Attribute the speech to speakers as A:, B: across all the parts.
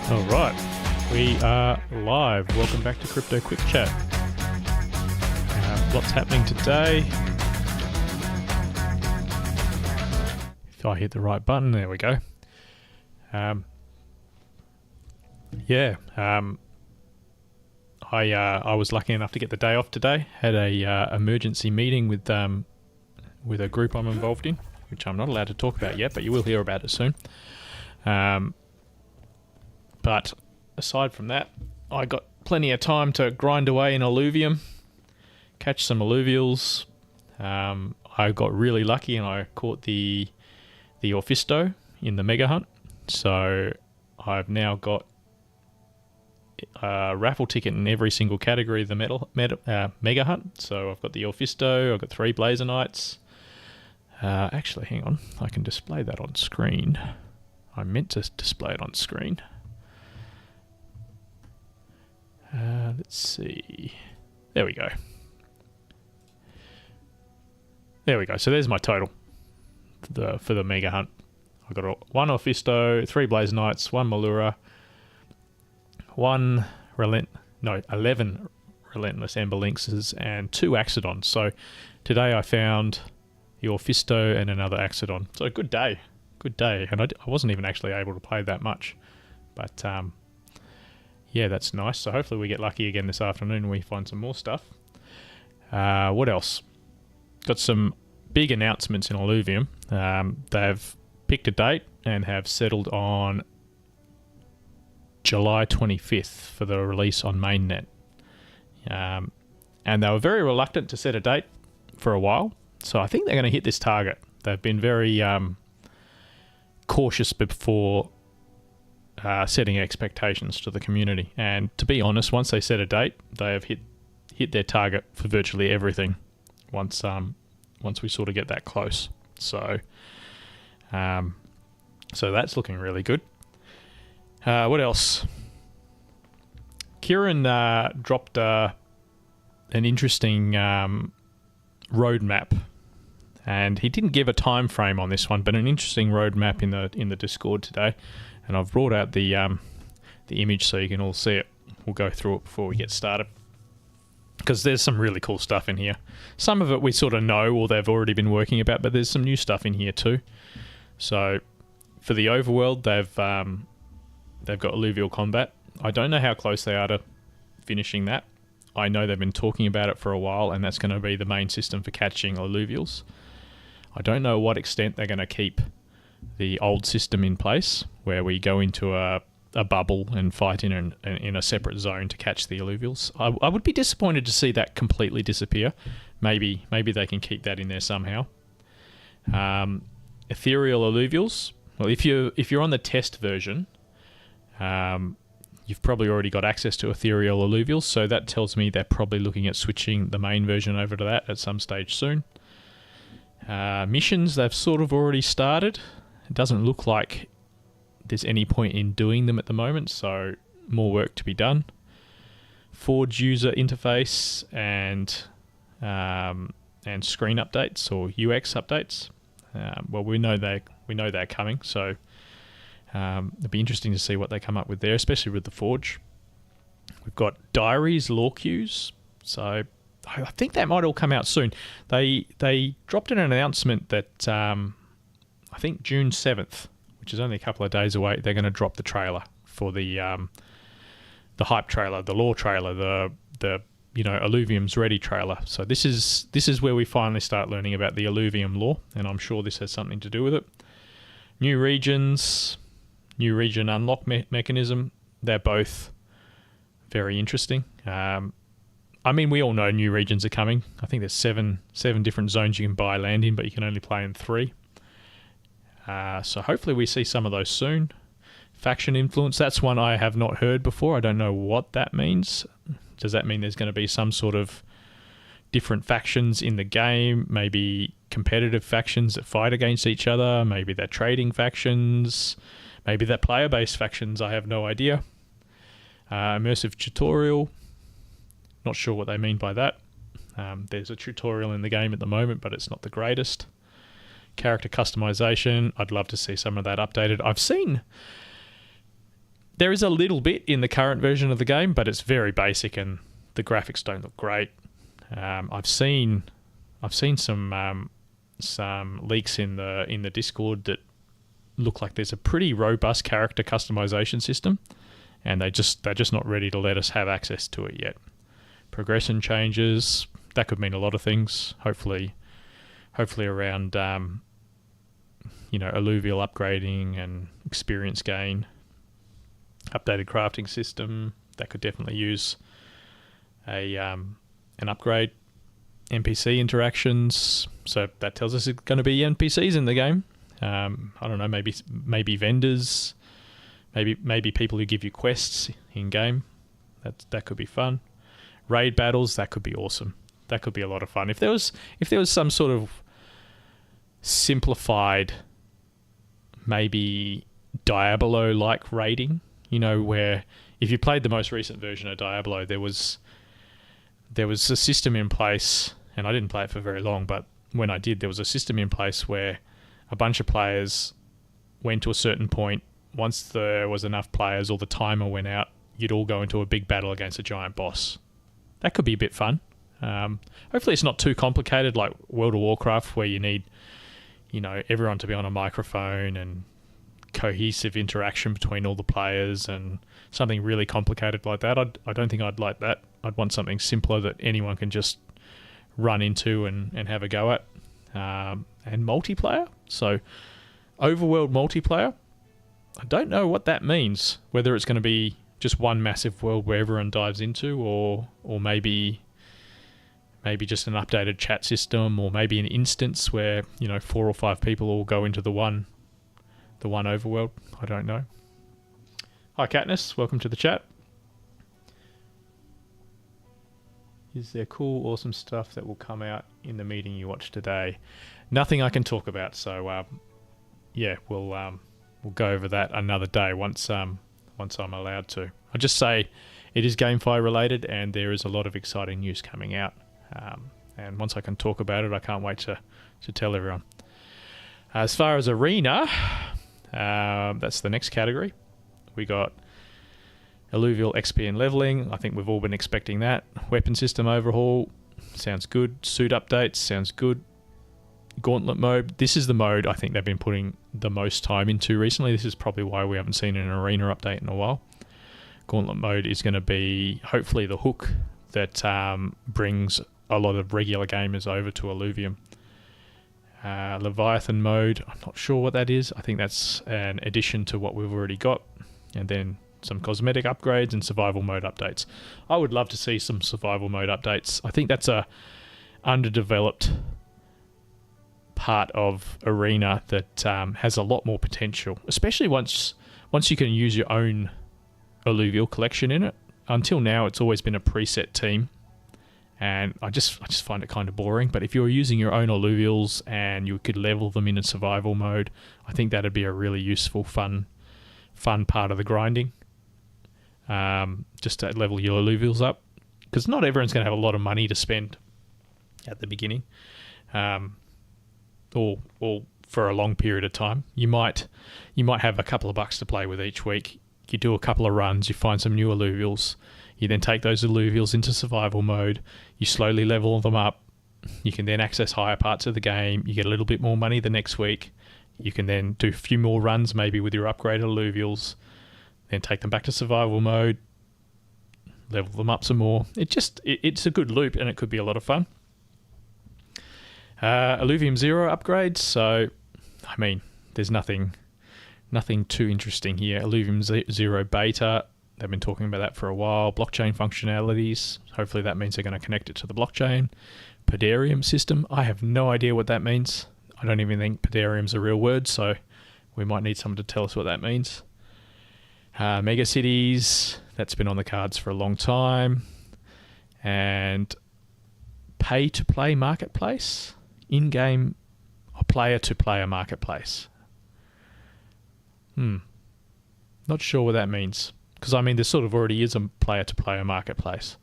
A: All right, we are live. Welcome back to Crypto Quick Chat. What's happening today? If I hit the right button, there we go. I was lucky enough to get the day off today. Had a emergency meeting with a group I'm involved in, which I'm not allowed to talk about yet, but you will hear about it soon. But aside from that, I got plenty of time to grind away in Illuvium, catch some alluvials. I got really lucky and I caught the Orfisto in the mega hunt. So I've now got a raffle ticket in every single category of the mega hunt. So I've got the Orfisto, I've got 3 Blazer Knights. Actually, hang on, I can display that on screen. I meant to display it on screen. Let's see. There we go. So there's my total for the mega hunt. I got 1 Orfisto, 3 Blaze Knights, 1 Malura, 11 Relentless Ember Lynxes, and 2 Axodons. So today I found the Orfisto and another Axodon. So good day. And I wasn't even actually able to play that much. But yeah, that's nice. So hopefully we get lucky again this afternoon and we find some more stuff. What else? Got some big announcements in Illuvium. They've picked a date and have settled on July 25th for the release on mainnet. And they were very reluctant to set a date for a while. So I think they're going to hit this target. They've been very cautious before setting expectations to the community. And to be honest, once they set a date, they have hit their target for virtually everything once we sort of get that close. So that's looking really good. What else? Kieran dropped an interesting roadmap, and he didn't give a time frame on this one, but an interesting roadmap in the Discord today. And I've brought out the image so you can all see it. We'll go through it before we get started, because there's some really cool stuff in here. Some of it we sort of know or they've already been working about, but there's some new stuff in here too. So for the overworld, they've got alluvial combat. I don't know how close they are to finishing that. I know they've been talking about it for a while, and that's going to be the main system for catching alluvials. I don't know what extent they're going to keep the old system in place, where we go into a bubble and fight in a separate zone to catch the alluvials. I would be disappointed to see that completely disappear. Maybe they can keep that in there somehow. Ethereal alluvials. Well, if you're on the test version, you've probably already got access to ethereal alluvials, so that tells me they're probably looking at switching the main version over to that at some stage soon. Missions, they've sort of already started. It doesn't look like there's any point in doing them at the moment, so more work to be done. Forge user interface and screen updates or UX updates. Well, we know they're coming, so it'll be interesting to see what they come up with there, especially with the Forge. We've got diaries, law queues, so I think that might all come out soon. They dropped in an announcement that I think June 7th, which is only a couple of days away, they're going to drop the trailer for the hype trailer, the law trailer, the Illuvium's ready trailer. So this is where we finally start learning about the Illuvium law, and I'm sure this has something to do with it. New regions, new region unlock mechanism. They're both very interesting. I mean, we all know new regions are coming. I think there's seven different zones you can buy land in, but you can only play in 3. So hopefully we see some of those soon. Faction influence, that's one I have not heard before. I don't know what that means. Does that mean there's going to be some sort of different factions in the game? Maybe competitive factions that fight against each other? Maybe they're trading factions? Maybe they're player-based factions? I have no idea. Immersive tutorial. Not sure what they mean by that. There's a tutorial in the game at the moment, but it's not the greatest. Character customization, I'd love to see some of that updated. I've seen There is a little bit in the current version of the game, but it's very basic and the graphics don't look great. I've seen some leaks in the Discord that look like there's a pretty robust character customization system, and they're just not ready to let us have access to it yet. Progression changes, that could mean a lot of things. Hopefully around alluvial upgrading and experience gain. Updated crafting system, that could definitely use an upgrade. NPC interactions, so that tells us it's going to be NPCs in the game. I don't know, maybe vendors, maybe people who give you quests in game. That could be fun. Raid battles, that could be awesome. That could be a lot of fun. If there was some sort of simplified, maybe Diablo-like raiding, where if you played the most recent version of Diablo, there was a system in place, and I didn't play it for very long, but when I did, there was a system in place where a bunch of players went to a certain point. Once there was enough players or the timer went out, you'd all go into a big battle against a giant boss. That could be a bit fun. Hopefully it's not too complicated like World of Warcraft, where you need everyone to be on a microphone and cohesive interaction between all the players, and something really complicated like that. I don't think I'd like that. I'd want something simpler that anyone can just run into and have a go at. And multiplayer, so overworld multiplayer, I don't know what that means, whether it's going to be just one massive world where everyone dives into, or maybe just an updated chat system, or maybe an instance where 4 or 5 people all go into the one overworld. I don't know. Hi Katniss, welcome to the chat. Is there cool, awesome stuff that will come out in the meeting you watched today? Nothing I can talk about, so we'll go over that another day once I'm allowed to. I'll just say it is GameFi related, and there is a lot of exciting news coming out. And once I can talk about it, I can't wait to tell everyone. As far as Arena, that's the next category. We got Alluvial XP and leveling. I think we've all been expecting that. Weapon system overhaul. Sounds good. Suit updates. Sounds good. Gauntlet mode. This is the mode I think they've been putting the most time into recently. This is probably why we haven't seen an Arena update in a while. Gauntlet mode is going to be hopefully the hook that brings a lot of regular gamers over to Illuvium. Leviathan mode. I'm not sure what that is. I think that's an addition to what we've already got. And then some cosmetic upgrades and survival mode updates. I would love to see some survival mode updates. I think that's a underdeveloped part of Arena that has a lot more potential, especially once you can use your own alluvial collection in it. Until now, it's always been a preset team, and I just find it kind of boring. But if you're using your own alluvials and you could level them in a survival mode, I think that'd be a really useful, fun part of the grinding. Just to level your alluvials up, because not everyone's going to have a lot of money to spend at the beginning, or for a long period of time. You might have a couple of bucks to play with each week. You do a couple of runs, you find some new alluvials, you then take those alluvials into survival mode, you slowly level them up, you can then access higher parts of the game, you get a little bit more money the next week, you can then do a few more runs maybe with your upgraded alluvials, then take them back to survival mode, level them up some more. It's a good loop, and it could be a lot of fun. Illuvium 0 upgrades, so I mean there's nothing too interesting here. Illuvium 0 beta, they've been talking about that for a while. Blockchain functionalities, hopefully that means they're going to connect it to the blockchain. Podarium system, I have no idea what that means. I don't even think Podarium's a real word, so we might need someone to tell us what that means. Mega cities, that's been on the cards for a long time. And pay to play marketplace, in-game or player to player marketplace. Not sure what that means, because I mean there sort of already is a player to player marketplace.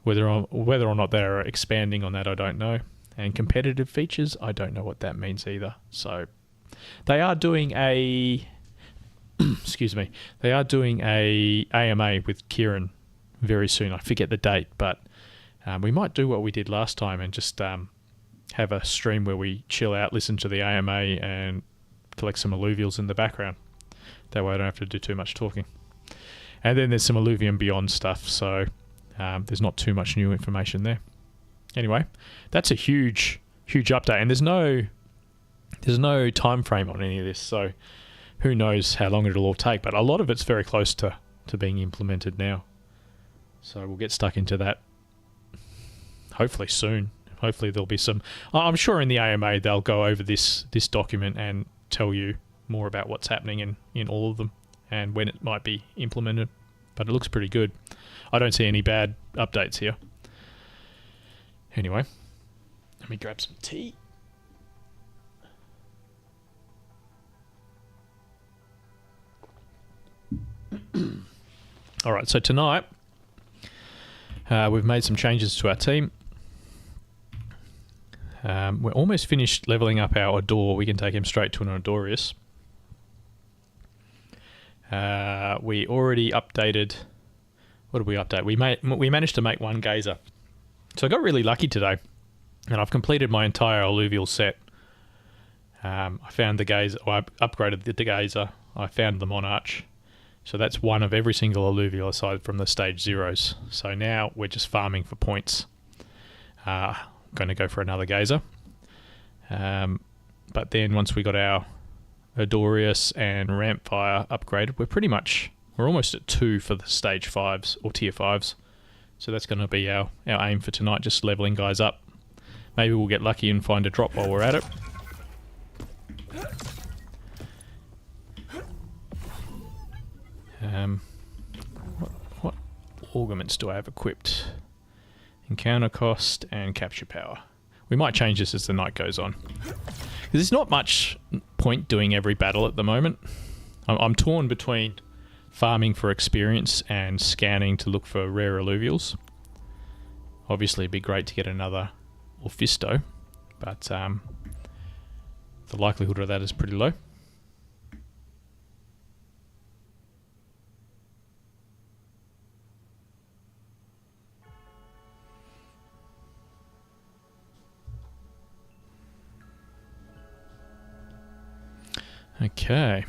A: Whether or not they're expanding on that, I don't know. And competitive features, I don't know what that means either. So they are doing a excuse me, they are doing a AMA with Kieran very soon. I forget the date, but we might do what we did last time and just have a stream where we chill out, listen to the AMA, and collect some alluvials in the background. That way I don't have to do too much talking. And then there's some Illuvium Beyond stuff, so there's not too much new information there. Anyway, that's a huge update, and there's no time frame on any of this, so who knows how long it'll all take, but a lot of it's very close to being implemented now. So we'll get stuck into that hopefully soon. Hopefully there'll be some... I'm sure in the AMA they'll go over this document and tell you more about what's happening in all of them and when it might be implemented. But it looks pretty good. I don't see any bad updates here. Anyway, let me grab some tea. All right, so tonight we've made some changes to our team. We're almost finished leveling up our Adore. We can take him straight to an Adorius. We already updated... What did we update? We managed to make one Gazer. So I got really lucky today, and I've completed my entire alluvial set. I found the Gazer... I upgraded the Gazer. I found the Monarch. So that's one of every single alluvial aside from the stage zeros. So now we're just farming for points. Going to go for another Gazer. But then once we got our Adorius and Rampfire upgraded, we're almost at 2 for the stage 5s or tier 5s. So that's going to be our aim for tonight, just leveling guys up. Maybe we'll get lucky and find a drop while we're at it. What augments do I have equipped? Encounter cost and capture power. We might change this as the night goes on. There's not much point doing every battle at the moment. I'm torn between farming for experience and scanning to look for rare alluvials. Obviously it'd be great to get another Orfisto, but the likelihood of that is pretty low. Okay.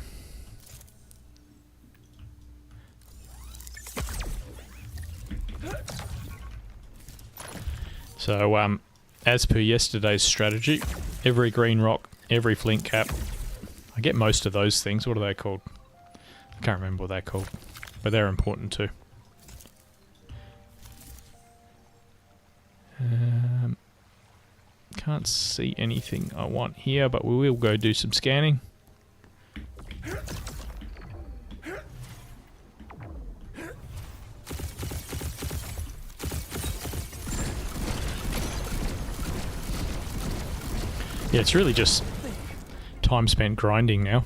A: So, as per yesterday's strategy, every green rock, every flint cap, I get most of those things. What are they called? I can't remember what they're called, but they're important too. Can't see anything I want here, but we will go do some scanning. Yeah, it's really just time spent grinding now,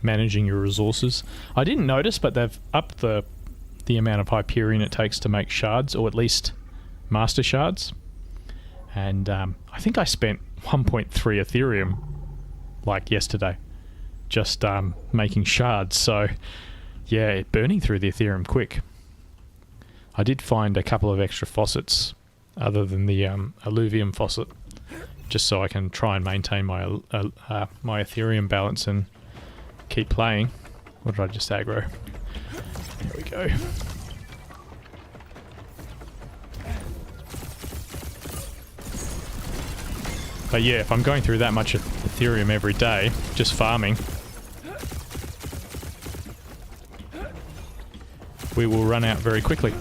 A: managing your resources. I didn't notice, but they've upped the amount of Hyperion it takes to make shards, or at least master shards. And I think I spent 1.3 Ethereum like yesterday just making shards. So yeah, burning through the Ethereum quick. I did find a couple of extra faucets other than the Illuvium faucet, just so I can try and maintain my my Ethereum balance and keep playing. What did I just aggro? There we go. But yeah, if I'm going through that much Ethereum every day, just farming, we will run out very quickly.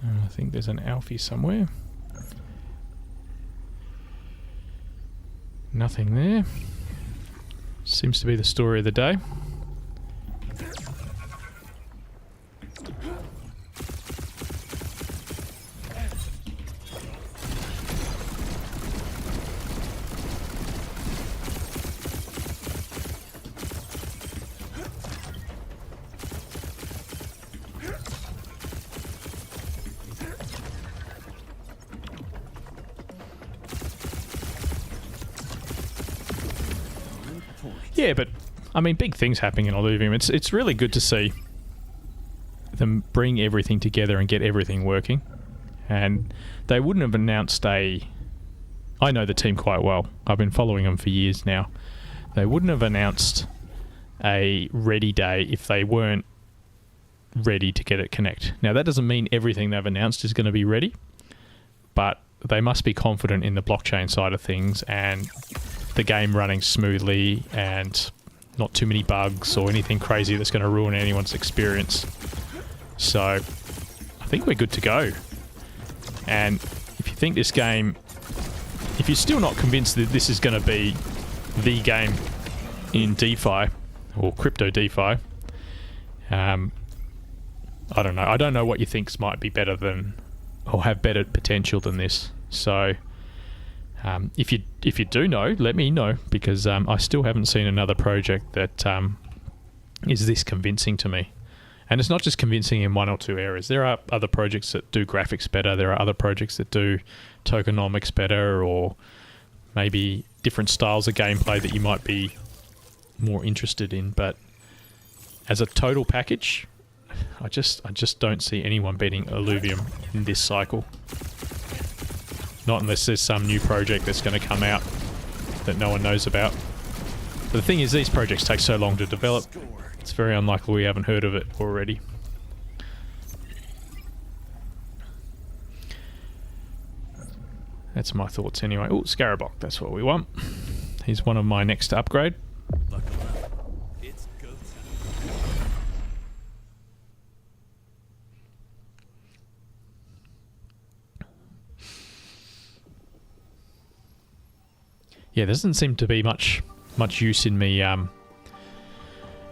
A: I think there's an Alfie somewhere. Nothing there. Seems to be the story of the day. Yeah, but I mean, big things happening in Illuvium. It's really good to see them bring everything together and get everything working. And they wouldn't have announced I know the team quite well. I've been following them for years now. They wouldn't have announced a ready day if they weren't ready to get it connect. Now, that doesn't mean everything they've announced is going to be ready, but they must be confident in the blockchain side of things and the game running smoothly and not too many bugs or anything crazy that's going to ruin anyone's experience. So I think we're good to go. And if you think this game, if you're still not convinced that this is going to be the game in DeFi or crypto DeFi, I don't know. I don't know what you think might be better than or have better potential than this. So if you do know, let me know, because I still haven't seen another project that is this convincing to me. And it's not just convincing in one or two areas. There are other projects that do graphics better. There are other projects that do tokenomics better, or maybe different styles of gameplay that you might be more interested in. But as a total package, I just don't see anyone beating Illuvium in this cycle. Not unless there's some new project that's going to come out that no one knows about. But the thing is, these projects take so long to develop. It's very unlikely we haven't heard of it already. That's my thoughts anyway. Oh, Scarabok, that's what we want. He's one of my next to upgrade.
B: It's go time.
A: Yeah, there doesn't seem to be much use in me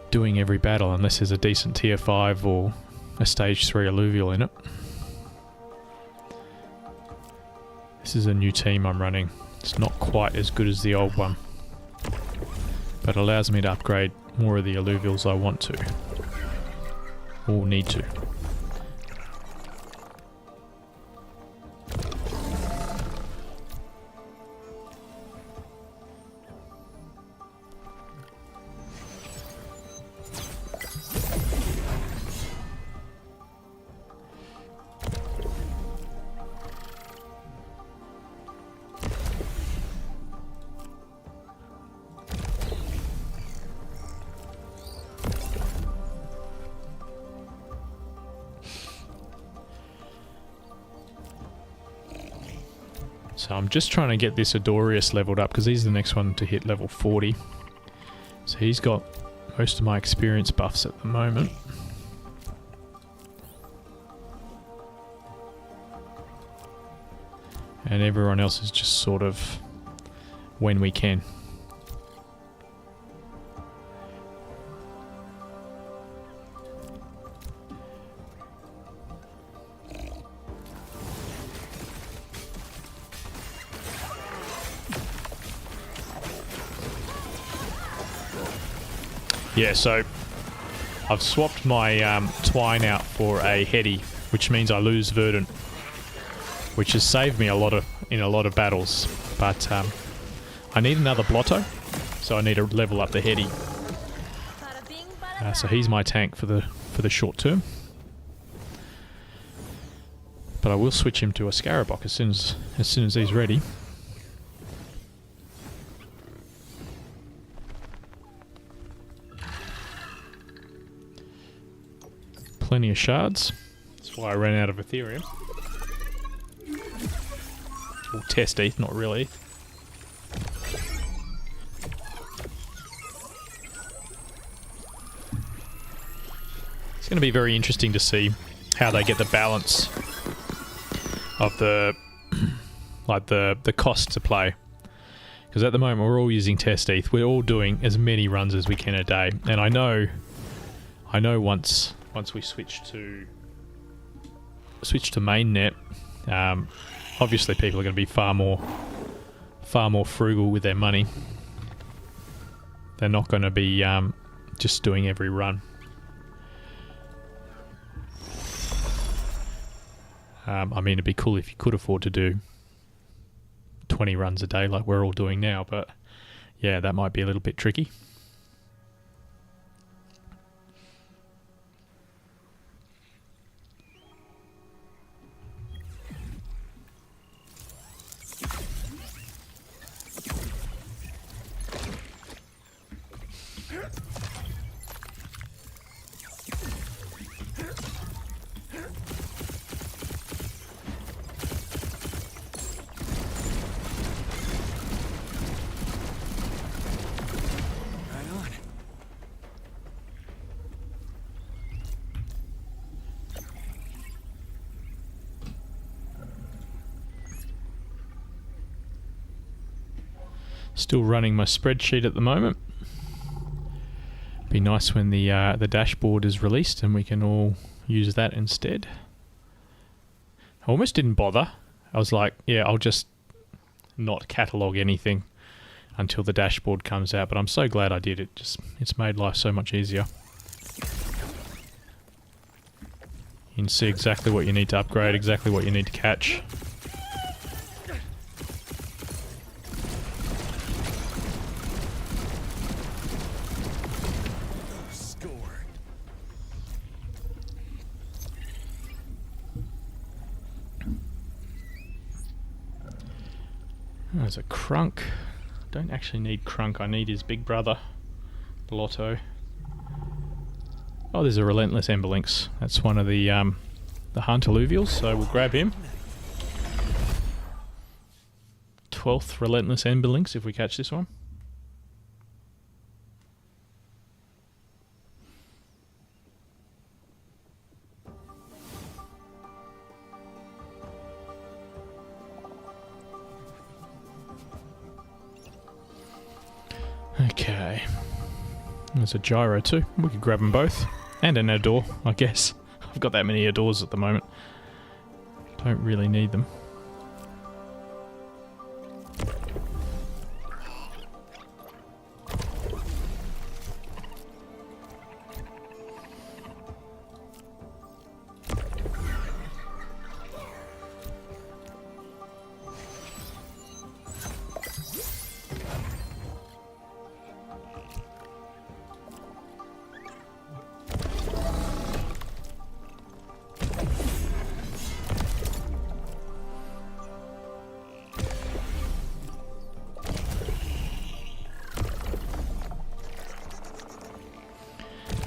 A: doing every battle unless there's a decent tier 5 or a stage 3 alluvial in it. This is a new team I'm running. It's not quite as good as the old one, but allows me to upgrade more of the alluvials I want to or need to. So I'm just trying to get this Adorius leveled up because he's the next one to hit level 40. So he's got most of my experience buffs at the moment. And everyone else is just sort of when we can. Yeah, so I've swapped my Twine out for a Heady, which means I lose Verdant, which has saved me in a lot of battles. But I need another Blotto, so I need to level up the Heady. So he's my tank for the short term. But I will switch him to a Scarabok as soon as he's ready. Plenty of shards. That's why I ran out of Ethereum. Or test ETH, not real ETH. It's going to be very interesting to see how they get the balance of the the cost to play. Because at the moment we're all using test ETH. We're all doing as many runs as we can a day. And I know once we switch to mainnet, obviously people are going to be far more frugal with their money. They're not going to be just doing every run. I mean, it'd be cool if you could afford to do 20 runs a day like we're all doing now, but yeah, that might be a little bit tricky. Still running my spreadsheet at the moment. Be nice when the dashboard is released and we can all use that instead. I almost didn't bother. I was like, yeah, I'll just not catalog anything until the dashboard comes out, but I'm so glad I did. It's made life so much easier. You can see exactly what you need to upgrade, exactly what you need to catch. There's a Crunk. Don't actually need Crunk, I need his big brother, Blotto. Oh, there's a Relentless Emberlynx. That's one of the Hunt Illuvials, so we'll grab him. 12th Relentless Emberlynx if we catch this one. Okay. There's a Gyro too. We could grab them both. And an Adore, I guess. I've got that many Adores at the moment. Don't really need them.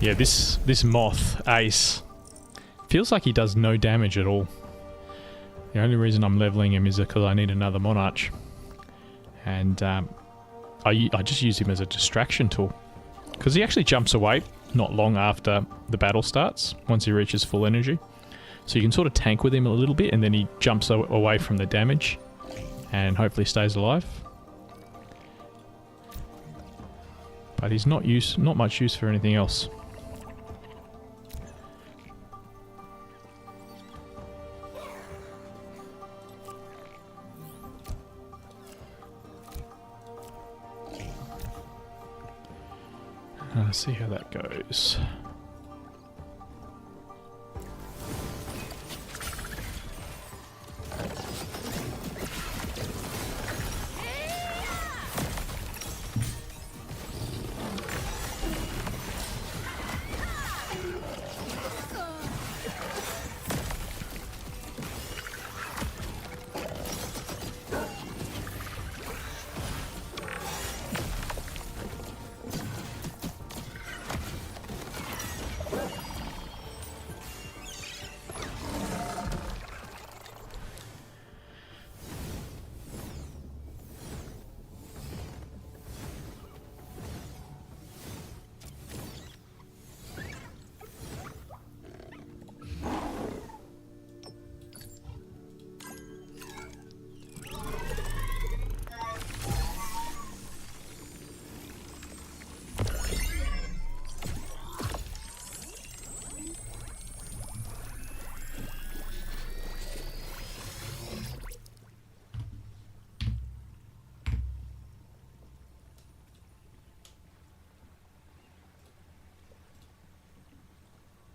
A: Yeah, this Moth Ace feels like he does no damage at all. The only reason I'm leveling him is because I need another Monarch. And I just use him as a distraction tool. Because he actually jumps away not long after the battle starts, once he reaches full energy. So you can sort of tank with him a little bit and then he jumps away from the damage and hopefully stays alive. But he's not much use for anything else. Let's see how that goes.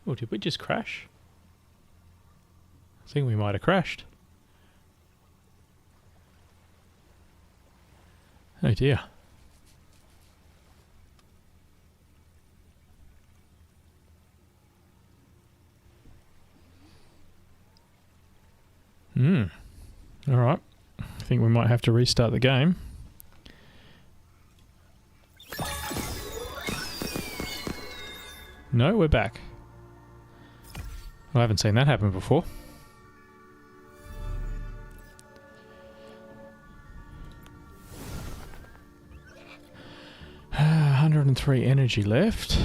A: Oh, did we just crash? I think we might have crashed. Oh dear. Alright. I think we might have to restart the game. No, we're back. I haven't seen that happen before. $103 energy left.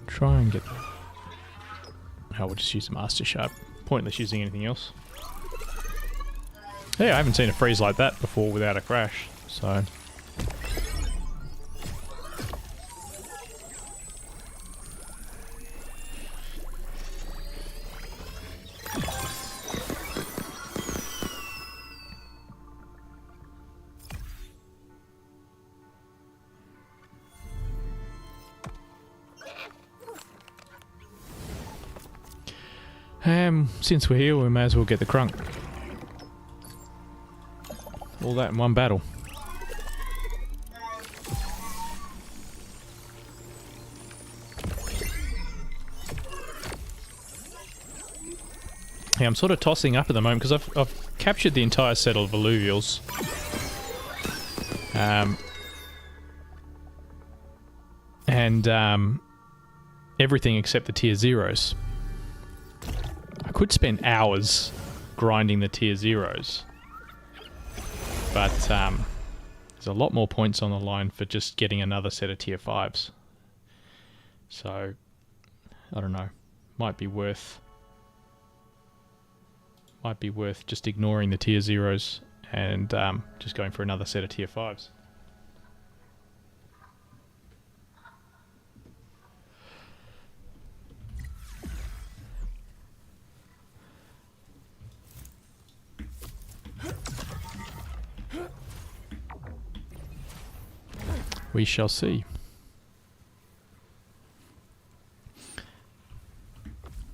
A: Try and get... Oh, we'll just use the Master Shard. Pointless using anything else. Yeah, I haven't seen a freeze like that before without a crash, so... Since we're here, we may as well get the crunk. All that in one battle. Yeah, I'm sort of tossing up at the moment because I've captured the entire set of alluvials. Everything except the tier zeros. I could spend hours grinding the tier zeros, but there's a lot more points on the line for just getting another set of tier 5s. So, I don't know. Might be worth just ignoring the tier zeros and just going for another set of tier 5s. We shall see.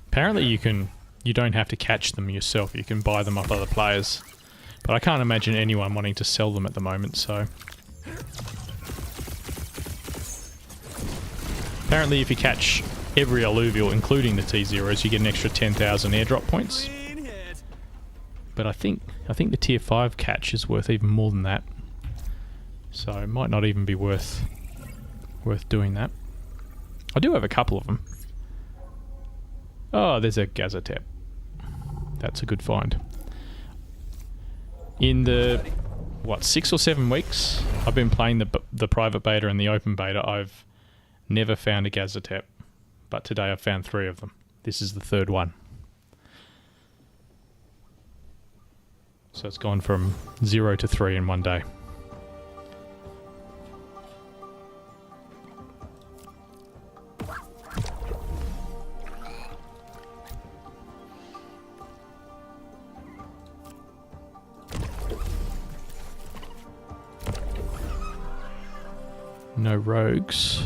A: Apparently you don't have to catch them yourself, you can buy them off other players. But I can't imagine anyone wanting to sell them at the moment, so... Apparently if you catch every alluvial, including the T0s, you get an extra 10,000 airdrop points. But I think the tier 5 catch is worth even more than that. So it might not even be worth doing that. I do have a couple of them. Oh, there's a Gazatep. That's a good find. In the, 6 or 7 weeks I've been playing the private beta and the open beta, I've never found a Gazatep. But today I've found 3 of them. This is the 3rd one. So it's gone from 0 to 3 in one day. No rogues.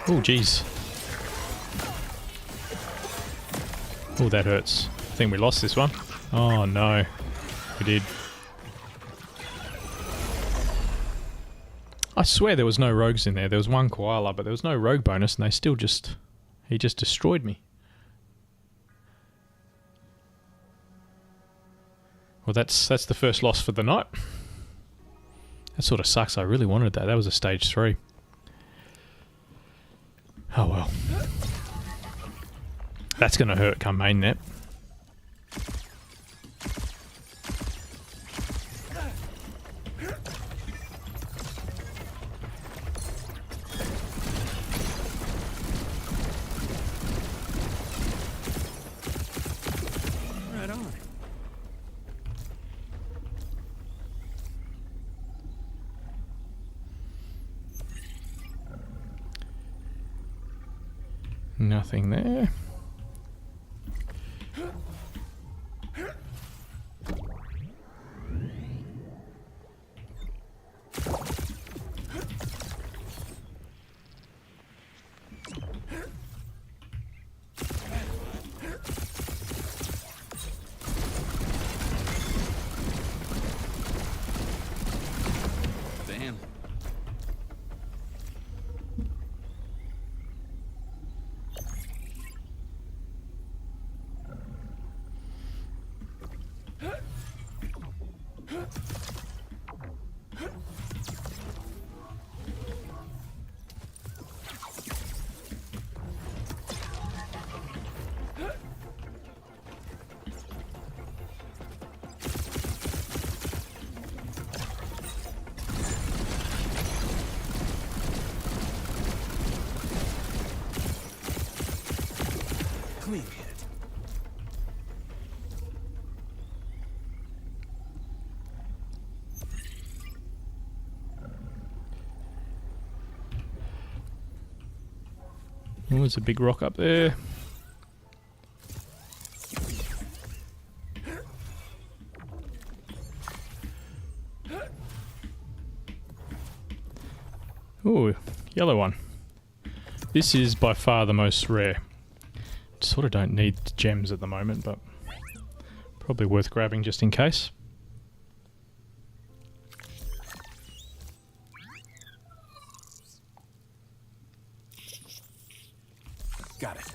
A: Oh, jeez. Oh, that hurts. I think we lost this one. Oh, no. We did. I swear there was no rogues in there. There was one koala, but there was no rogue bonus, and they still just... He just destroyed me. Well, that's the first loss for the night. That sort of sucks. I really wanted that. That was a stage 3. Oh well. That's going to hurt come mainnet.
B: Right on.
A: Nothing there.
B: Damn. Clean hit.
A: Oh, there's a big rock up there. Ooh, yellow one. This is by far the most rare. Sort of don't need gems at the moment, but probably worth grabbing just in case.
B: Got it.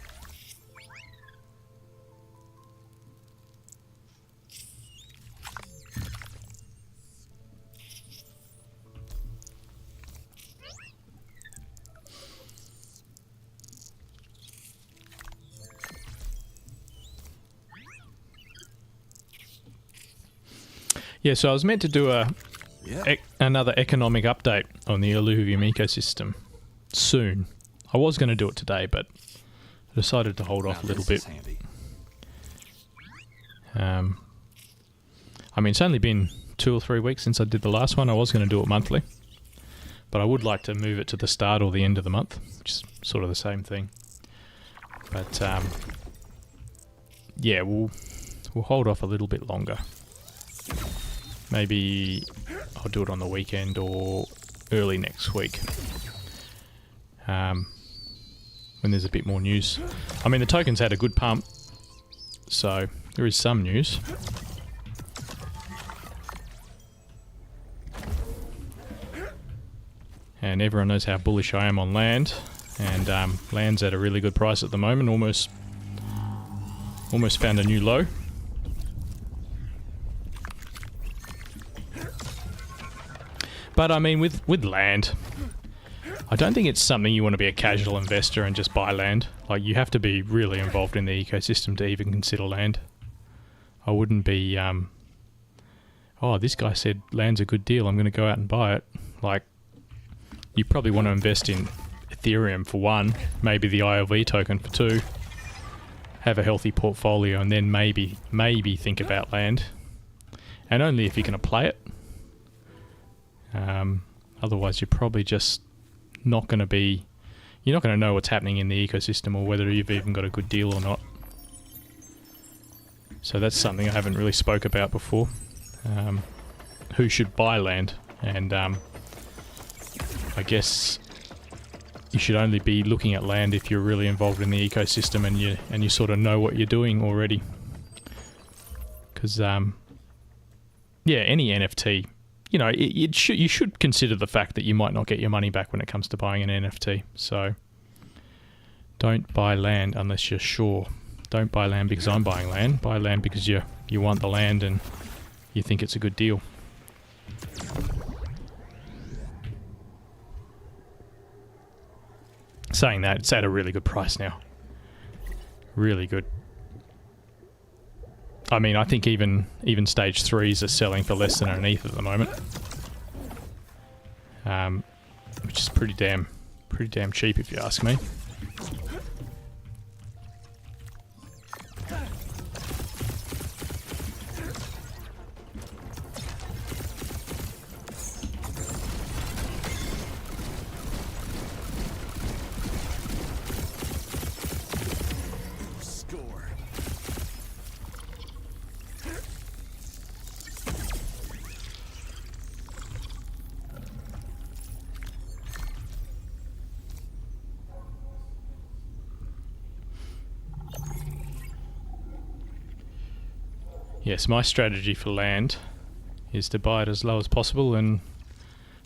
A: Yeah, so I was meant to do
B: Yeah.
A: another economic update on the Illuvium ecosystem soon. I was going to do it today, but I decided to hold off a little bit.
B: Handy.
A: I mean, it's only been 2 or 3 weeks since I did the last one. I was going to do it monthly, but I would like to move it to the start or the end of the month, which is sort of the same thing. But yeah, we'll hold off a little bit longer. Maybe I'll do it on the weekend or early next week, when there's a bit more news. I mean, the token's had a good pump, so there is some news. And everyone knows how bullish I am on land, and land's at a really good price at the moment. Almost found a new low. But I mean, with land, I don't think it's something you want to be a casual investor and just buy land. Like, you have to be really involved in the ecosystem to even consider land. I wouldn't be, oh, this guy said land's a good deal, I'm going to go out and buy it. Like, you probably want to invest in Ethereum for one, maybe the ILV token for two, have a healthy portfolio, and then maybe think about land. And only if you're going to play it. Otherwise, you're probably just not going to be... You're not going to know what's happening in the ecosystem or whether you've even got a good deal or not. So that's something I haven't really spoke about before. Who should buy land? And I guess you should only be looking at land if you're really involved in the ecosystem and you sort of know what you're doing already. Because yeah, any NFT, you know, you should consider the fact that you might not get your money back when it comes to buying an NFT. So don't buy land unless you're sure. Don't buy land because I'm buying land. Buy land because you want the land and you think it's a good deal. Saying that, it's at a really good price now. Really good. I mean, I think even stage 3s are selling for less than an ETH at the moment, which is pretty damn cheap if you ask me. Yes, my strategy for land is to buy it as low as possible, and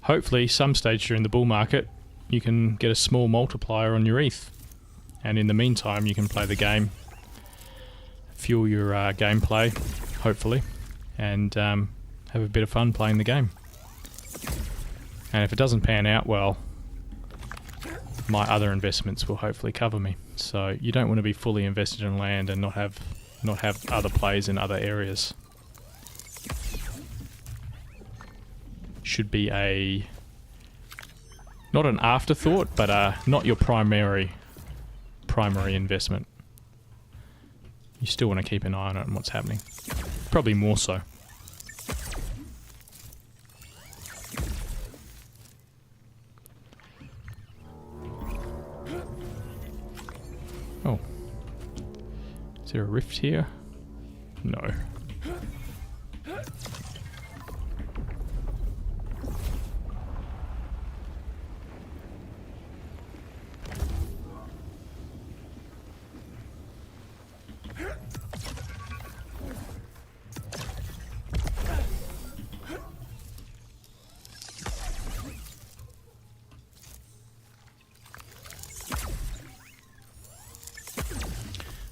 A: hopefully some stage during the bull market you can get a small multiplier on your ETH. And in the meantime you can play the game, fuel your gameplay, hopefully, and have a bit of fun playing the game. And if it doesn't pan out well, my other investments will hopefully cover me. So you don't want to be fully invested in land and not have other plays in other areas. Should be not an afterthought, but not your primary investment. You still want to keep an eye on it and what's happening. Probably more so. Oh. Is there a rift here? No.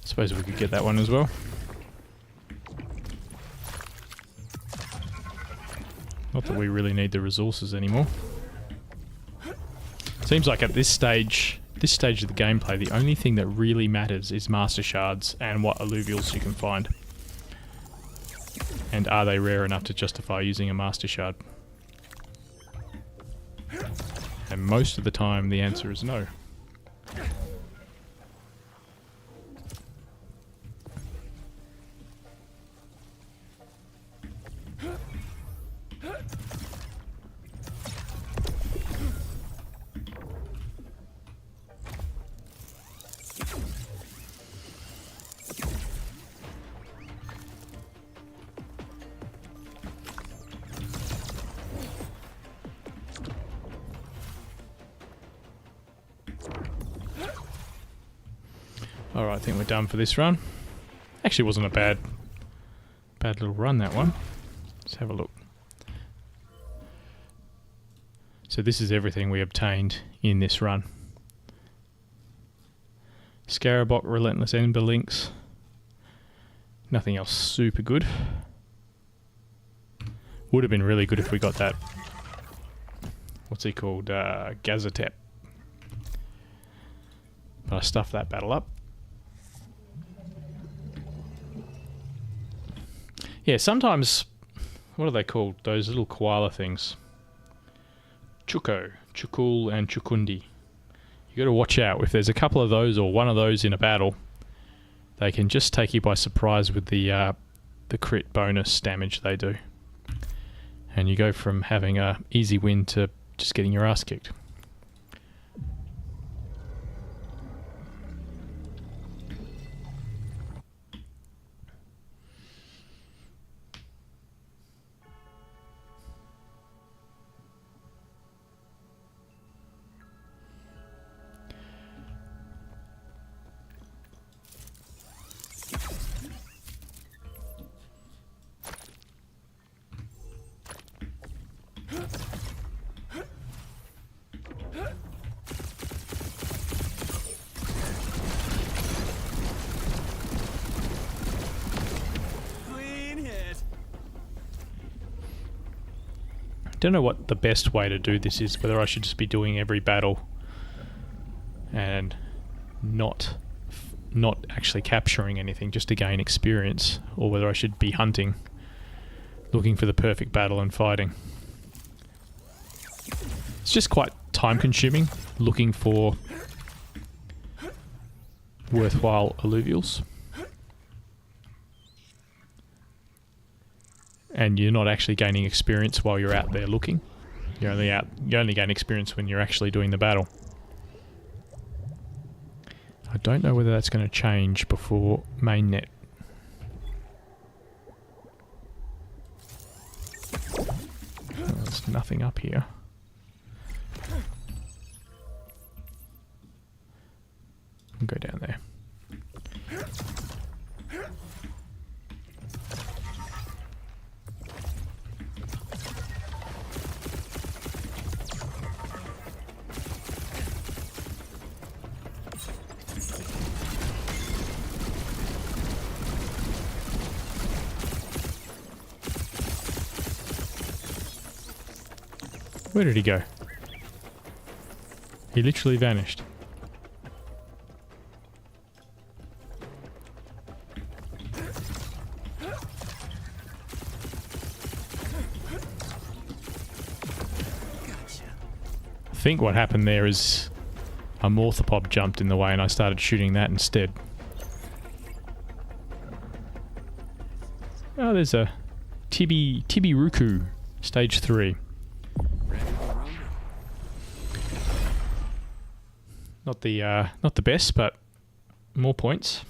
A: Suppose we could get that one as well. Not that we really need the resources anymore. Seems like at this stage of the gameplay, the only thing that really matters is master shards and what alluvials you can find. And are they rare enough to justify using a master shard? And most of the time the answer is no. Alright, I think we're done for this run. Actually, wasn't a bad little run, that one. Let's have a look. So this is everything we obtained in this run. Scarabok, Relentless Ember Links. Nothing else super good. Would have been really good if we got that. What's he called? Gazatep. But I stuffed that battle up. Yeah, sometimes, what are they called? Those little koala things. Chuko, Chukul and Chukundi. You got to watch out. If there's a couple of those or one of those in a battle, they can just take you by surprise with the crit bonus damage they do. And you go from having a easy win to just getting your ass kicked. Don't know what the best way to do this is, whether I should just be doing every battle and not actually capturing anything just to gain experience, or whether I should be hunting, looking for the perfect battle and fighting. It's just quite time consuming looking for worthwhile alluvials. And you're not actually gaining experience while you're out there looking. You only gain experience when you're actually doing the battle. I don't know whether that's going to change before mainnet. Oh, there's nothing up here. I'll go down there. Where did he go? He literally vanished. I think what happened there is a morthopod jumped in the way and I started shooting that instead. Oh, there's a Tibiruku, stage 3. Not the best, but more points.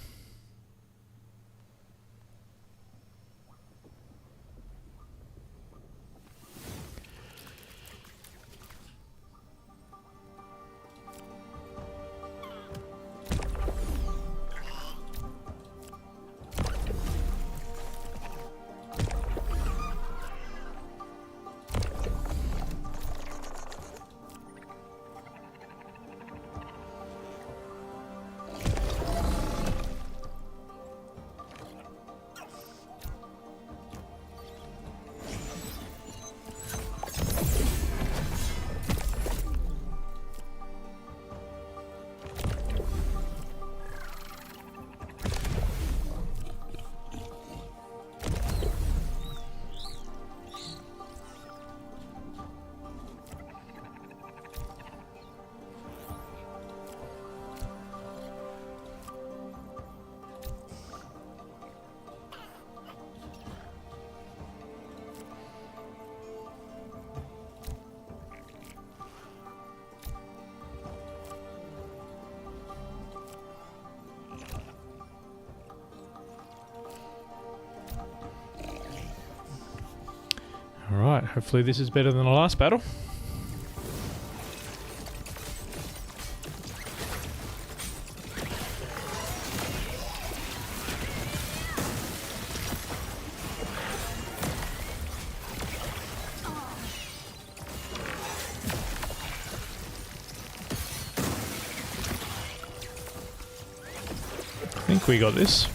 A: Alright, hopefully this is better than the last battle. I think we got this.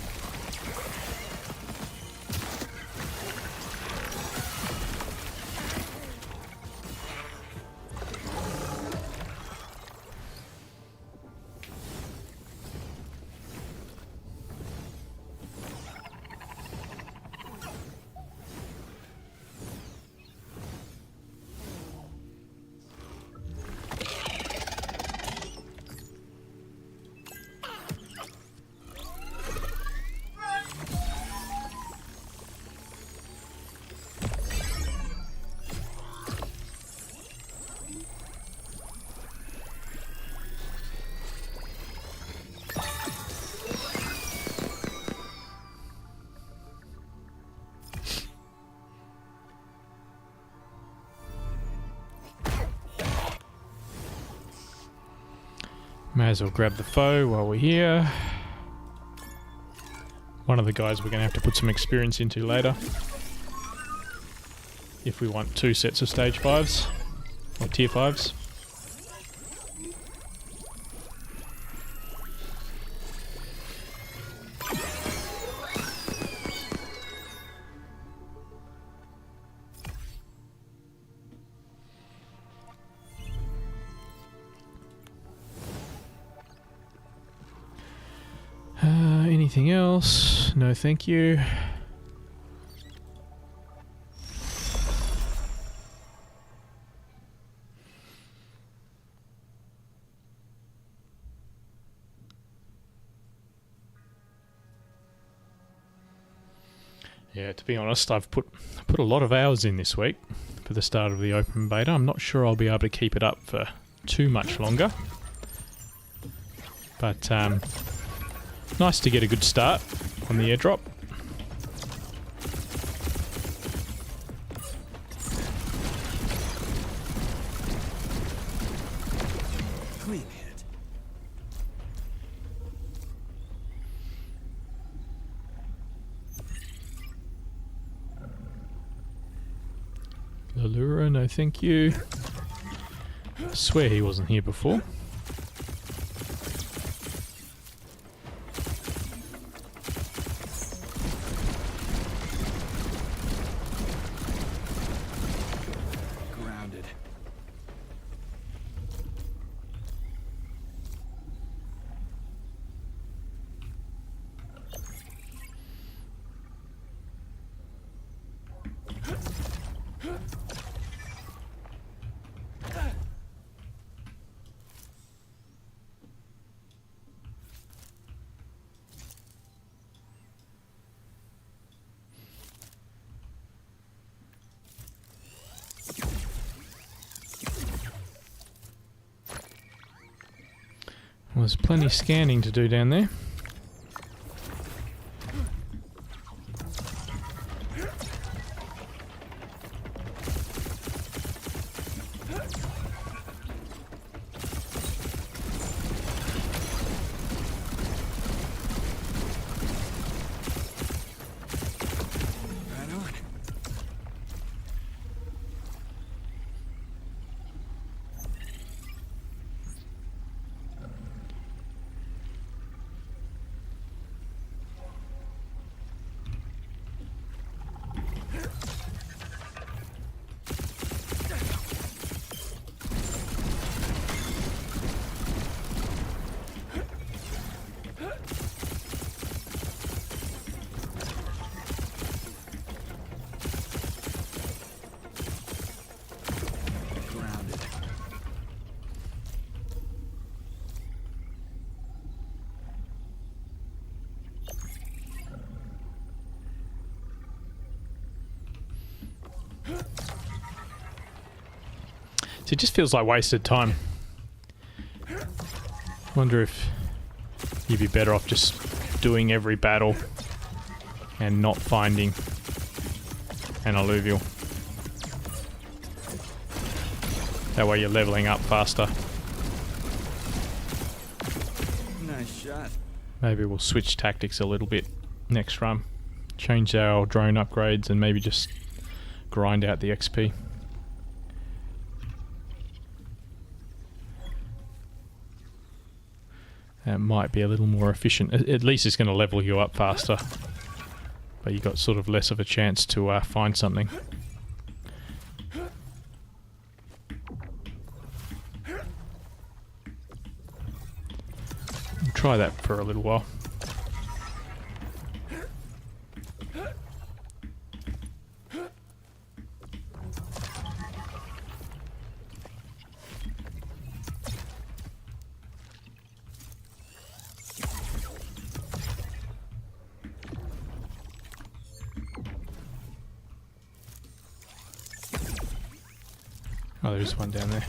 A: May as well grab the foe while we're here. One of the guys we're going to have to put some experience into later. If we want 2 sets of stage 5s, or tier 5s. Anything else? No, thank you. Yeah, to be honest, I've put a lot of hours in this week for the start of the open beta. I'm not sure I'll be able to keep it up for too much longer. But nice to get a good start on the airdrop.
B: Clean hit.
A: Lalura, no thank you. I swear he wasn't here before. there's plenty scanning to do down there.
B: Right on. Grounded.
A: So it just feels like wasted time. Wonder if you'd be better off just doing every battle and not finding an alluvial. That way you're leveling up faster.
B: Nice shot.
A: Maybe we'll switch tactics a little bit next run. Change our drone upgrades and maybe just grind out the XP. That might be a little more efficient. At least it's going to level you up faster. But you got sort of less of a chance to find something. We'll try that for a little while. Oh, there's one down there.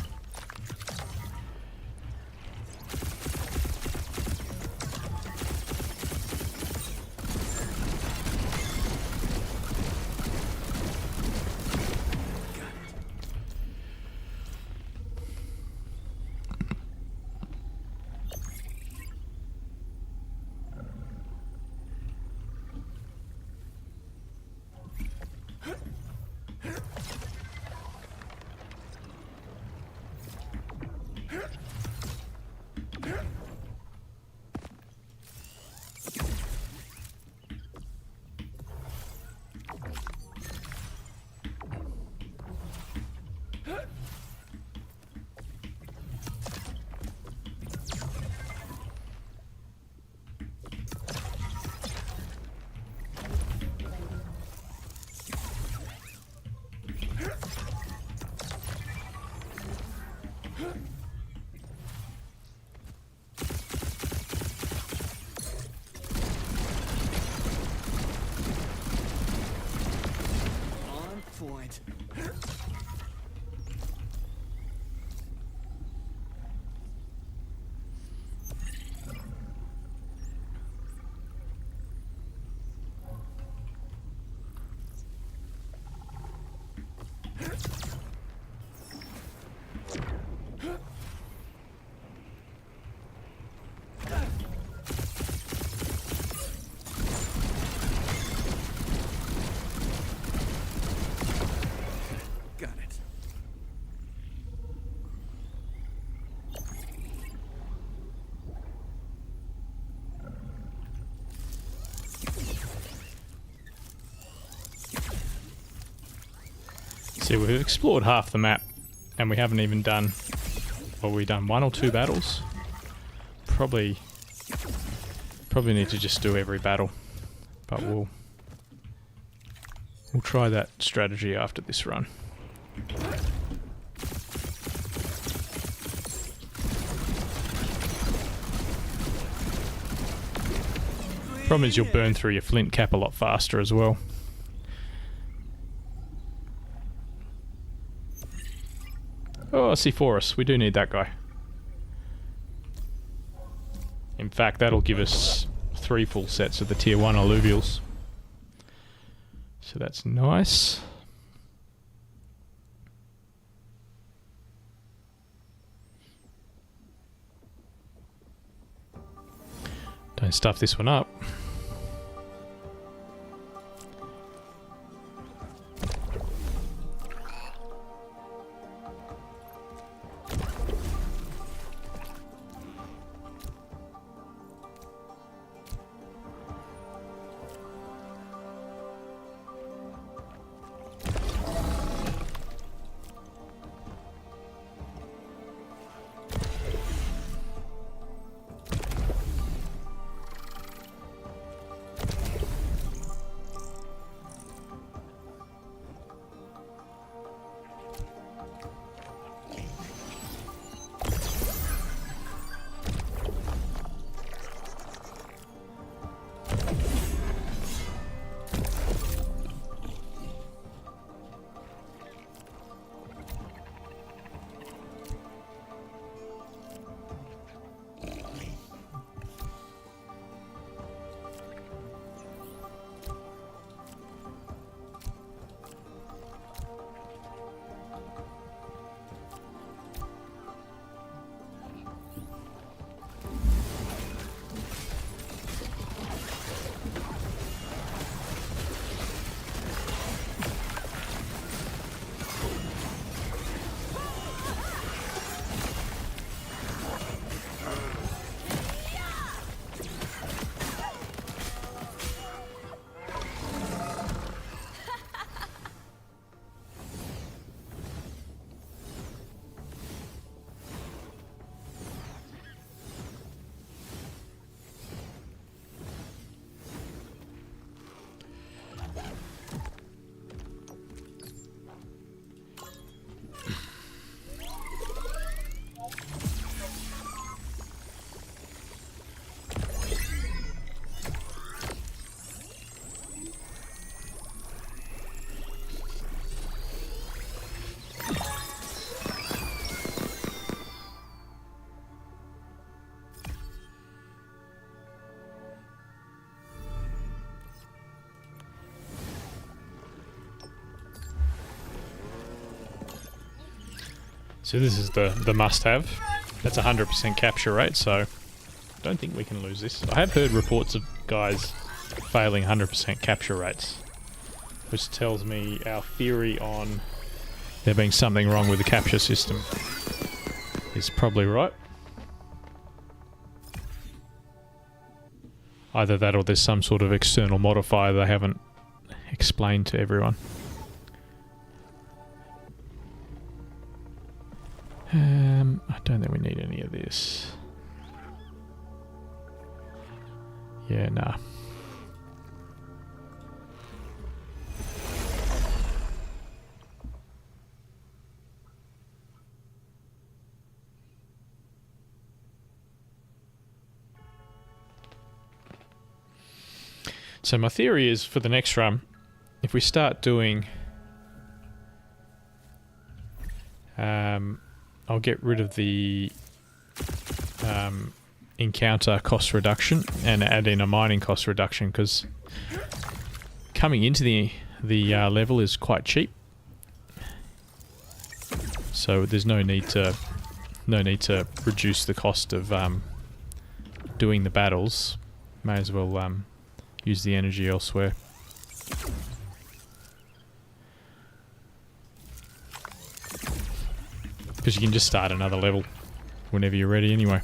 B: On point. Got it.
A: See, we've explored half the map and we haven't even done, well, we've done 1 or 2 battles. Probably need to just do every battle, but we'll try that strategy after this run. Problem is you'll burn through your flint cap a lot faster as well. Oh, I see Forest. We do need that guy. In fact, that'll give us 3 full sets of the tier 1 alluvials. So that's nice. Don't stuff this one up. So this is the must-have. That's 100% capture rate, so I don't think we can lose this. I have heard reports of guys failing 100% capture rates, which tells me our theory on there being something wrong with the capture system is probably right. Either that or there's some sort of external modifier they haven't explained to everyone. I don't think we need any of this. Yeah, nah. So my theory is for the next run, if we start doing I'll get rid of the encounter cost reduction and add in a mining cost reduction, because coming into the level is quite cheap. So there's no need to reduce the cost of doing the battles. May as well use the energy elsewhere. Because you can just start another level whenever you're ready anyway.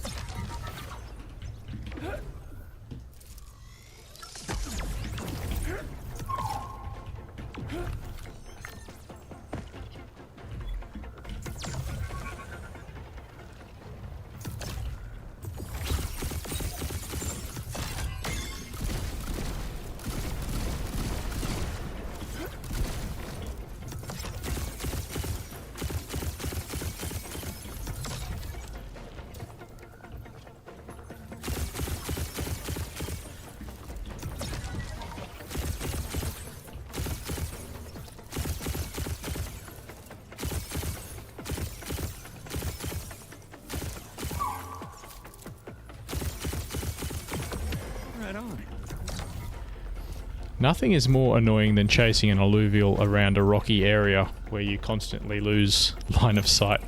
A: Nothing is more annoying than chasing an alluvial around a rocky area where you constantly lose line of sight.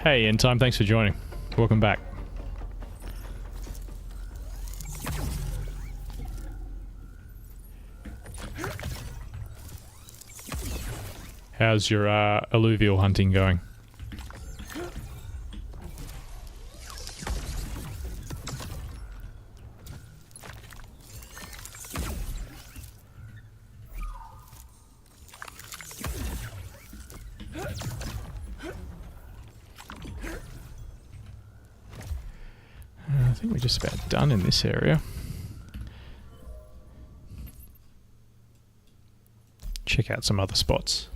A: Hey, End Time, thanks for joining. Welcome back. How's your alluvial hunting going? I think we're just about done in this area. Check out some other spots.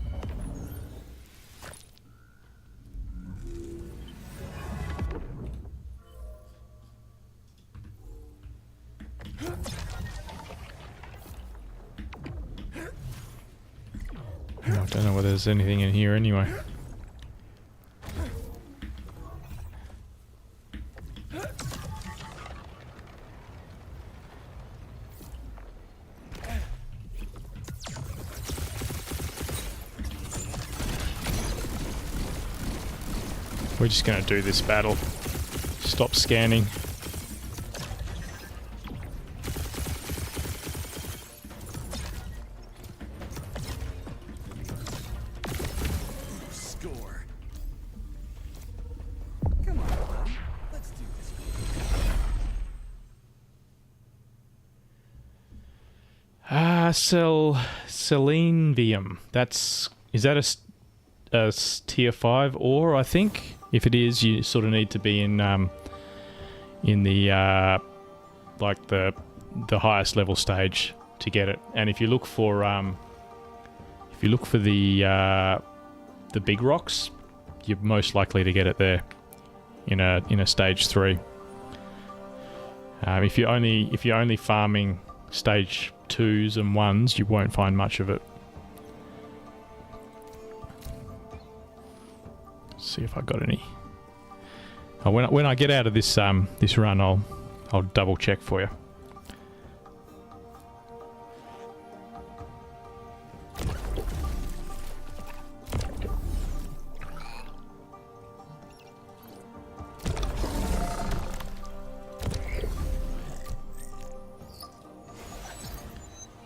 A: Oh, I don't know whether there's anything in here anyway. We're just going to do this battle. Stop scanning.
B: Score. Come on, buddy. Let's do this.
A: Selenium. Is that a tier 5 ore, I think? If it is, you sort of need to be in the like the highest level stage to get it. And if you look for the big rocks, you're most likely to get it there in a stage 3. If you're only farming stage 2s and 1s, you won't find much of it. See if I got any. Oh, when I get out of this this run, I'll double check for you.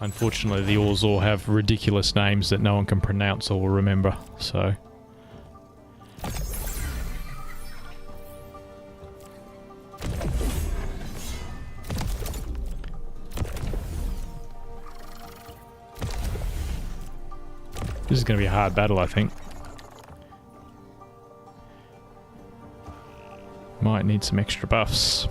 A: Unfortunately, the ores all have ridiculous names that no one can pronounce or remember, so. This is going to be a hard battle, I think. Might need some extra buffs.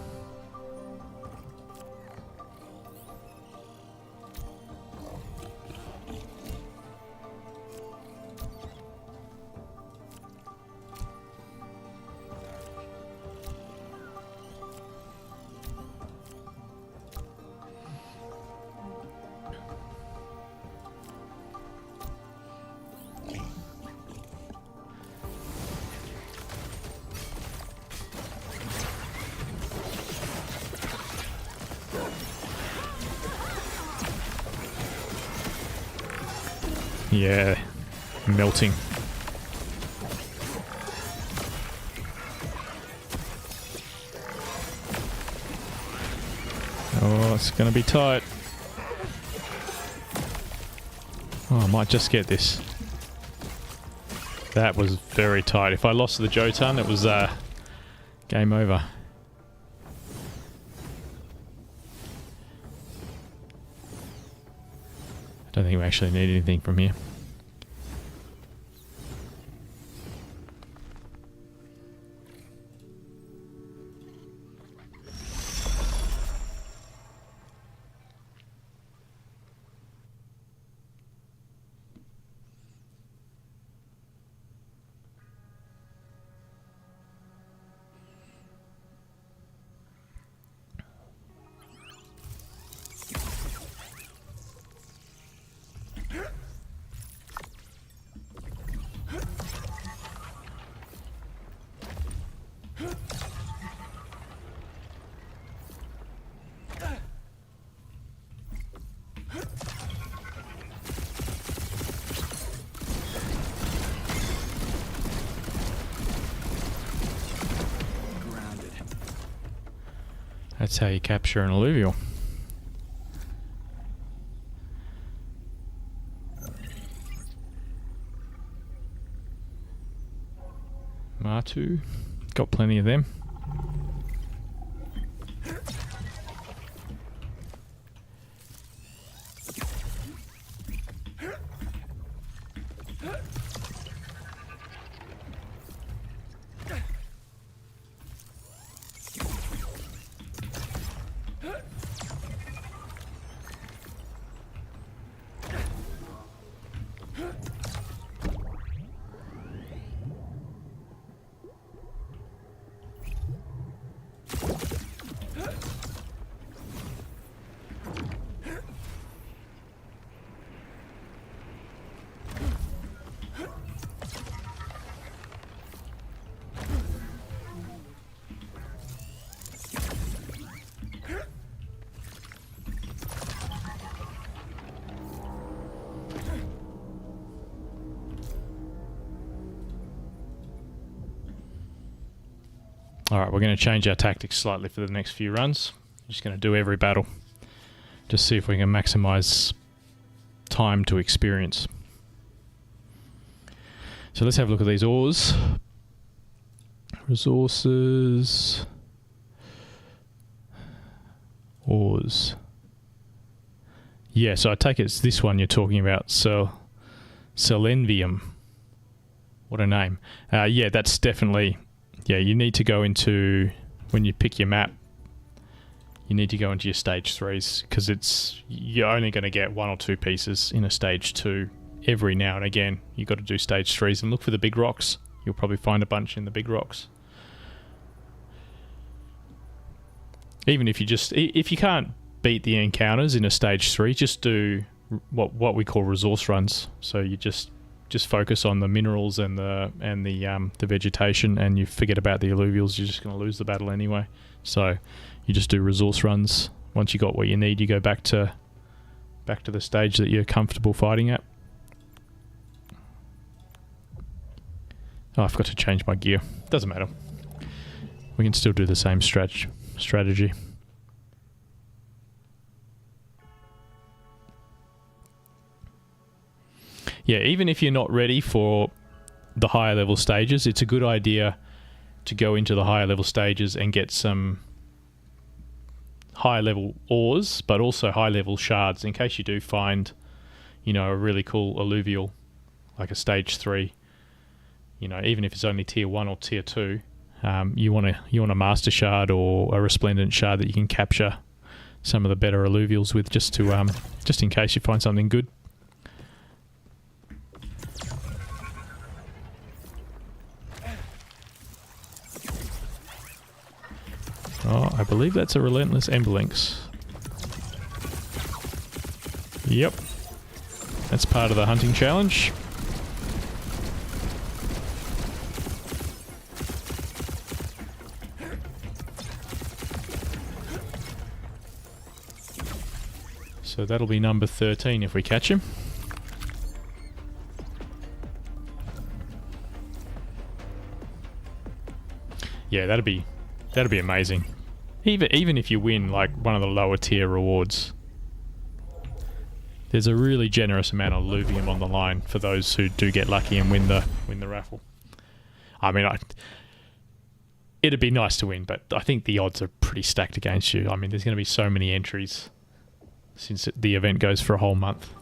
A: Yeah, melting. Oh, it's going to be tight. Oh, I might just get this. That was very tight. If I lost the Jotun, it was game over. I don't think we actually need anything from here. That's how you capture an alluvial. Martu, got plenty of them. Alright, we're going to change our tactics slightly for the next few runs. Just going to do every battle. Just see if we can maximise time to experience. So let's have a look at these ores. Resources. Ores. Yeah, so I take it's this one you're talking about. So, Illuvium. What a name. Yeah, that's definitely... Yeah, you need to go into, when you pick your map, you need to go into your stage 3s, because you're only going to get 1 or 2 pieces in a stage 2 every now and again. You've got to do stage 3s and look for the big rocks. You'll probably find a bunch in the big rocks. Even if you can't beat the encounters in a stage 3, just do what we call resource runs. So you just focus on the minerals and the vegetation, and you forget about the alluvials. You're just going to lose the battle anyway. So you just do resource runs. Once you got what you need, you go back to the stage that you're comfortable fighting at. Oh, I forgot to change my gear. Doesn't matter. We can still do the same strategy. Yeah, even if you're not ready for the higher level stages, it's a good idea to go into the higher level stages and get some higher level ores, but also high level shards in case you do find, a really cool alluvial, like a stage 3. Even if it's only tier 1 or tier 2, you want a master shard or a resplendent shard that you can capture some of the better alluvials with, just in case you find something good. Oh, I believe that's a relentless Emberlynx. Yep. That's part of the hunting challenge. So that'll be number 13 if we catch him. Yeah, that'd be amazing. Even if you win like one of the lower tier rewards, there's a really generous amount of Illuvium on the line for those who do get lucky and win the raffle. I mean, it'd be nice to win, but I think the odds are pretty stacked against you. I mean, there's going to be so many entries since the event goes for a whole month.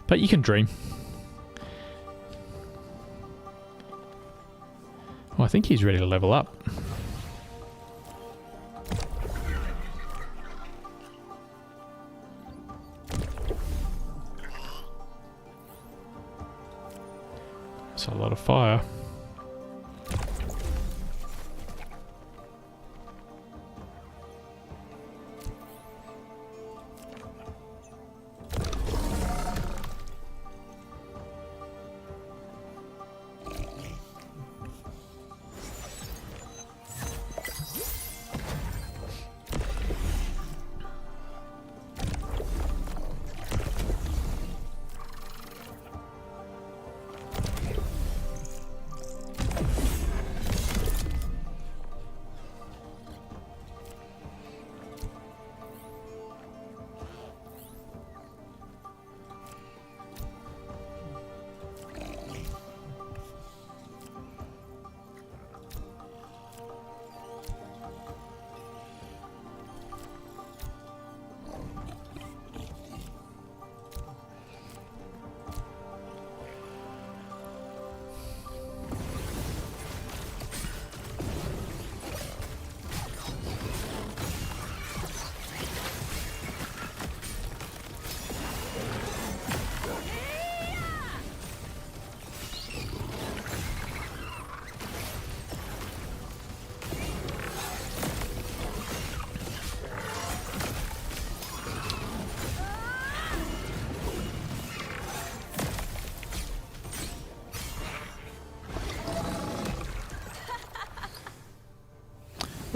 A: But you can dream. Oh, I think he's ready to level up. That's a lot of fire.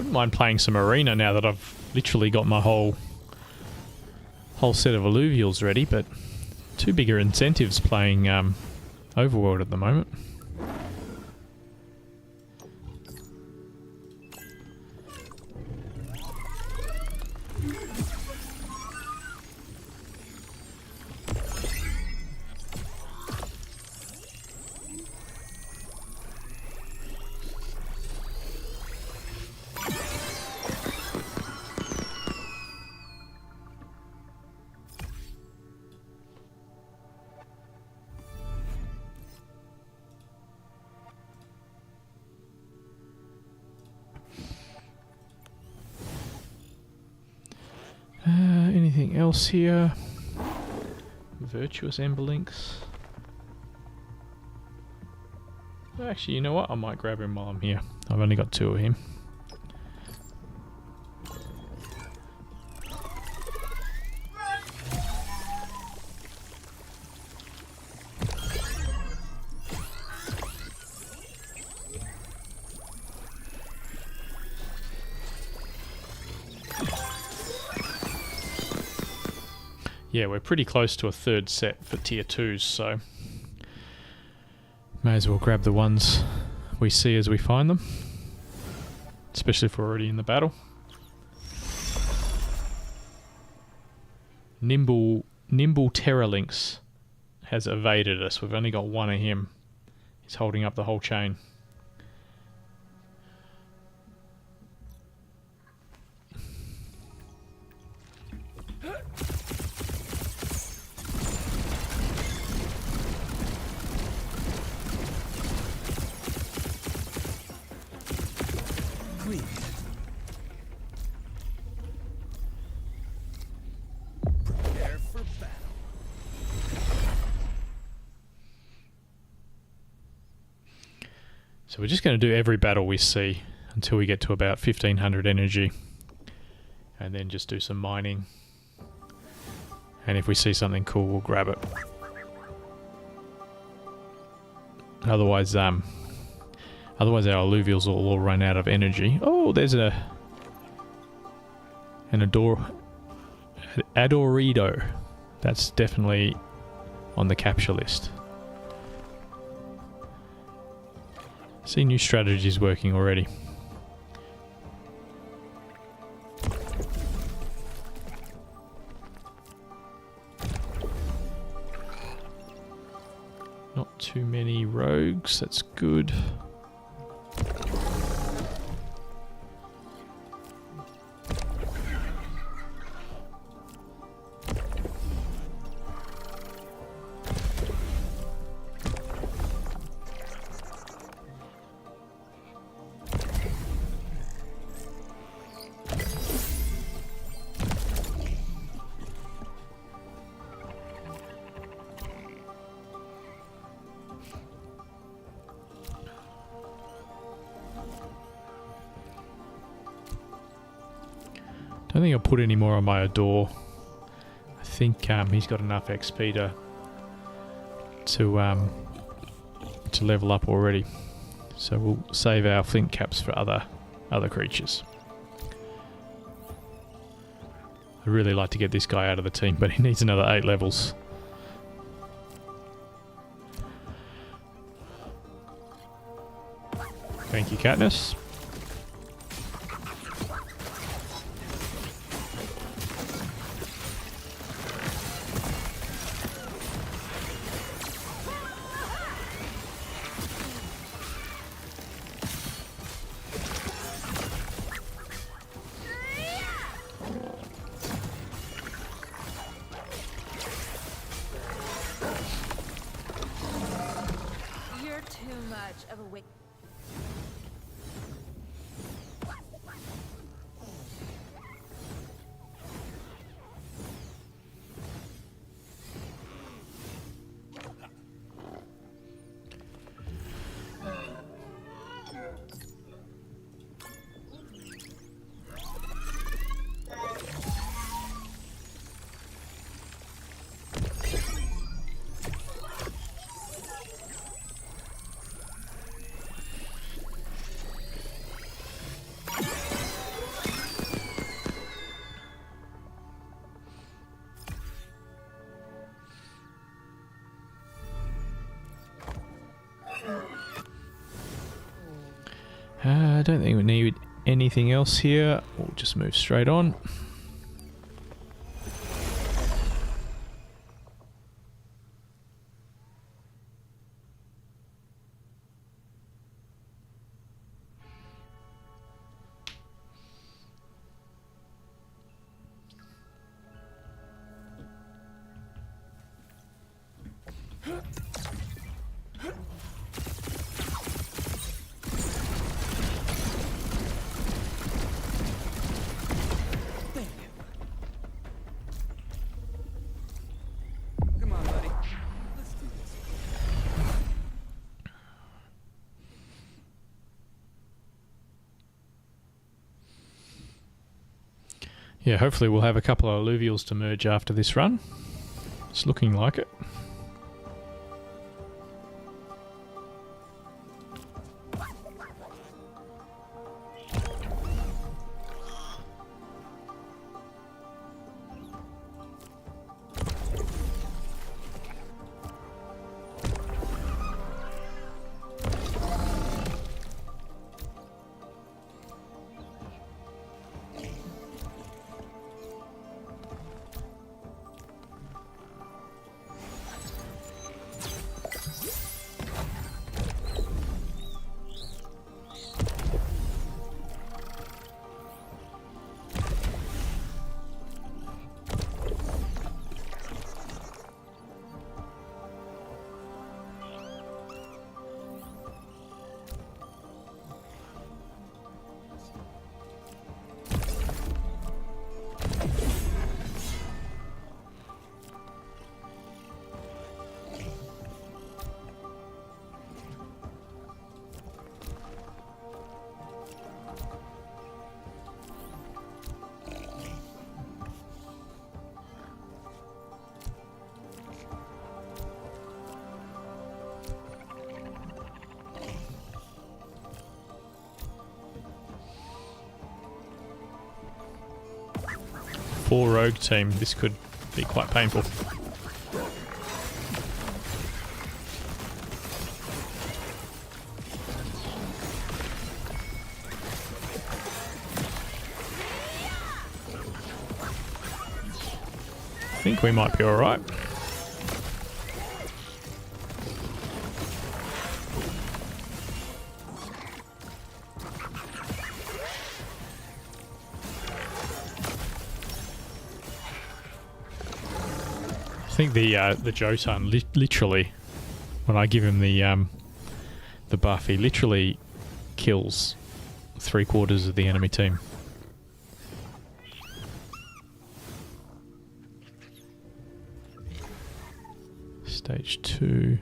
A: wouldn't mind playing some arena now that I've literally got my whole set of alluvials ready, but two bigger incentives playing Overworld at the moment. Anything else here? Virtuous Ember Links. Actually, you know what? I might grab him while I'm here. I've only got 2 of him. Yeah, we're pretty close to a 3rd set for tier 2s, so may as well grab the ones we see as we find them, especially if we're already in the battle. Nimble Terralynx has evaded us. We've only got 1 of him. He's holding up the whole chain.
B: Prepare for battle.
A: So we're just going to do every battle we see until we get to about 1500 energy, and then just do some mining, and if we see something cool we'll grab it. Otherwise our alluvials will all run out of energy. Oh, there's an Adorido. That's definitely on the capture list. See new strategies working already. Not too many rogues, that's good. Don't think I'll put any more on my Adore. I think he's got enough XP to level up already. So we'll save our flint caps for other creatures. I'd really like to get this guy out of the team, but he needs another 8 levels. Thank you, Katniss.
C: You're too much of a wick.
A: I don't think we need anything else here. We'll just move straight on.
B: Come on, buddy. Let's do this.
A: Yeah, hopefully we'll have a couple of alluvials to merge after this run. It's looking like it. Poor rogue team, this could be quite painful. I think we might be alright. I think the Jotun literally, when I give him the buff, he literally kills 3/4 of the enemy team. Stage 2.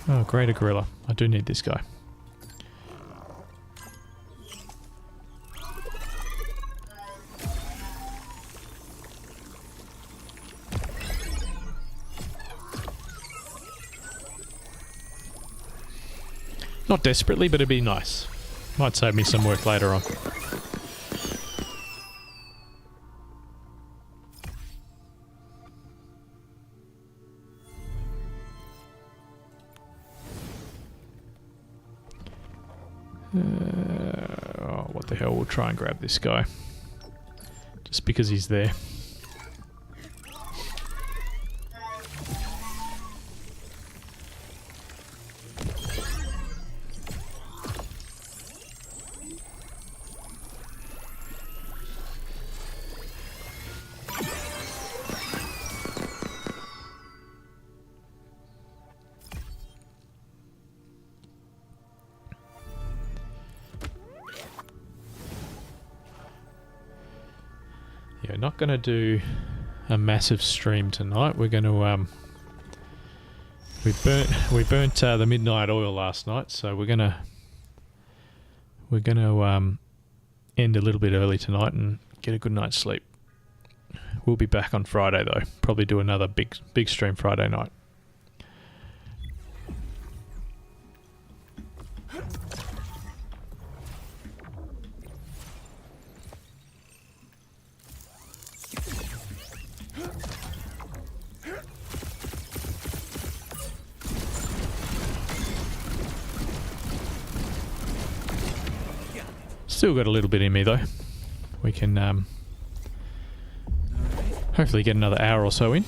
A: Oh, greater gorilla. I do need this guy. Not desperately, but it'd be nice. Might save me some work later on. Oh, what the hell, we'll try and grab this guy. Just because he's there. Yeah, not going to do a massive stream tonight. We're going to we burnt the midnight oil last night, so we're going to end a little bit early tonight and get a good night's sleep. We'll be back on Friday though. Probably do another big stream Friday night. Still got a little bit in me though. We can hopefully get another hour or so in.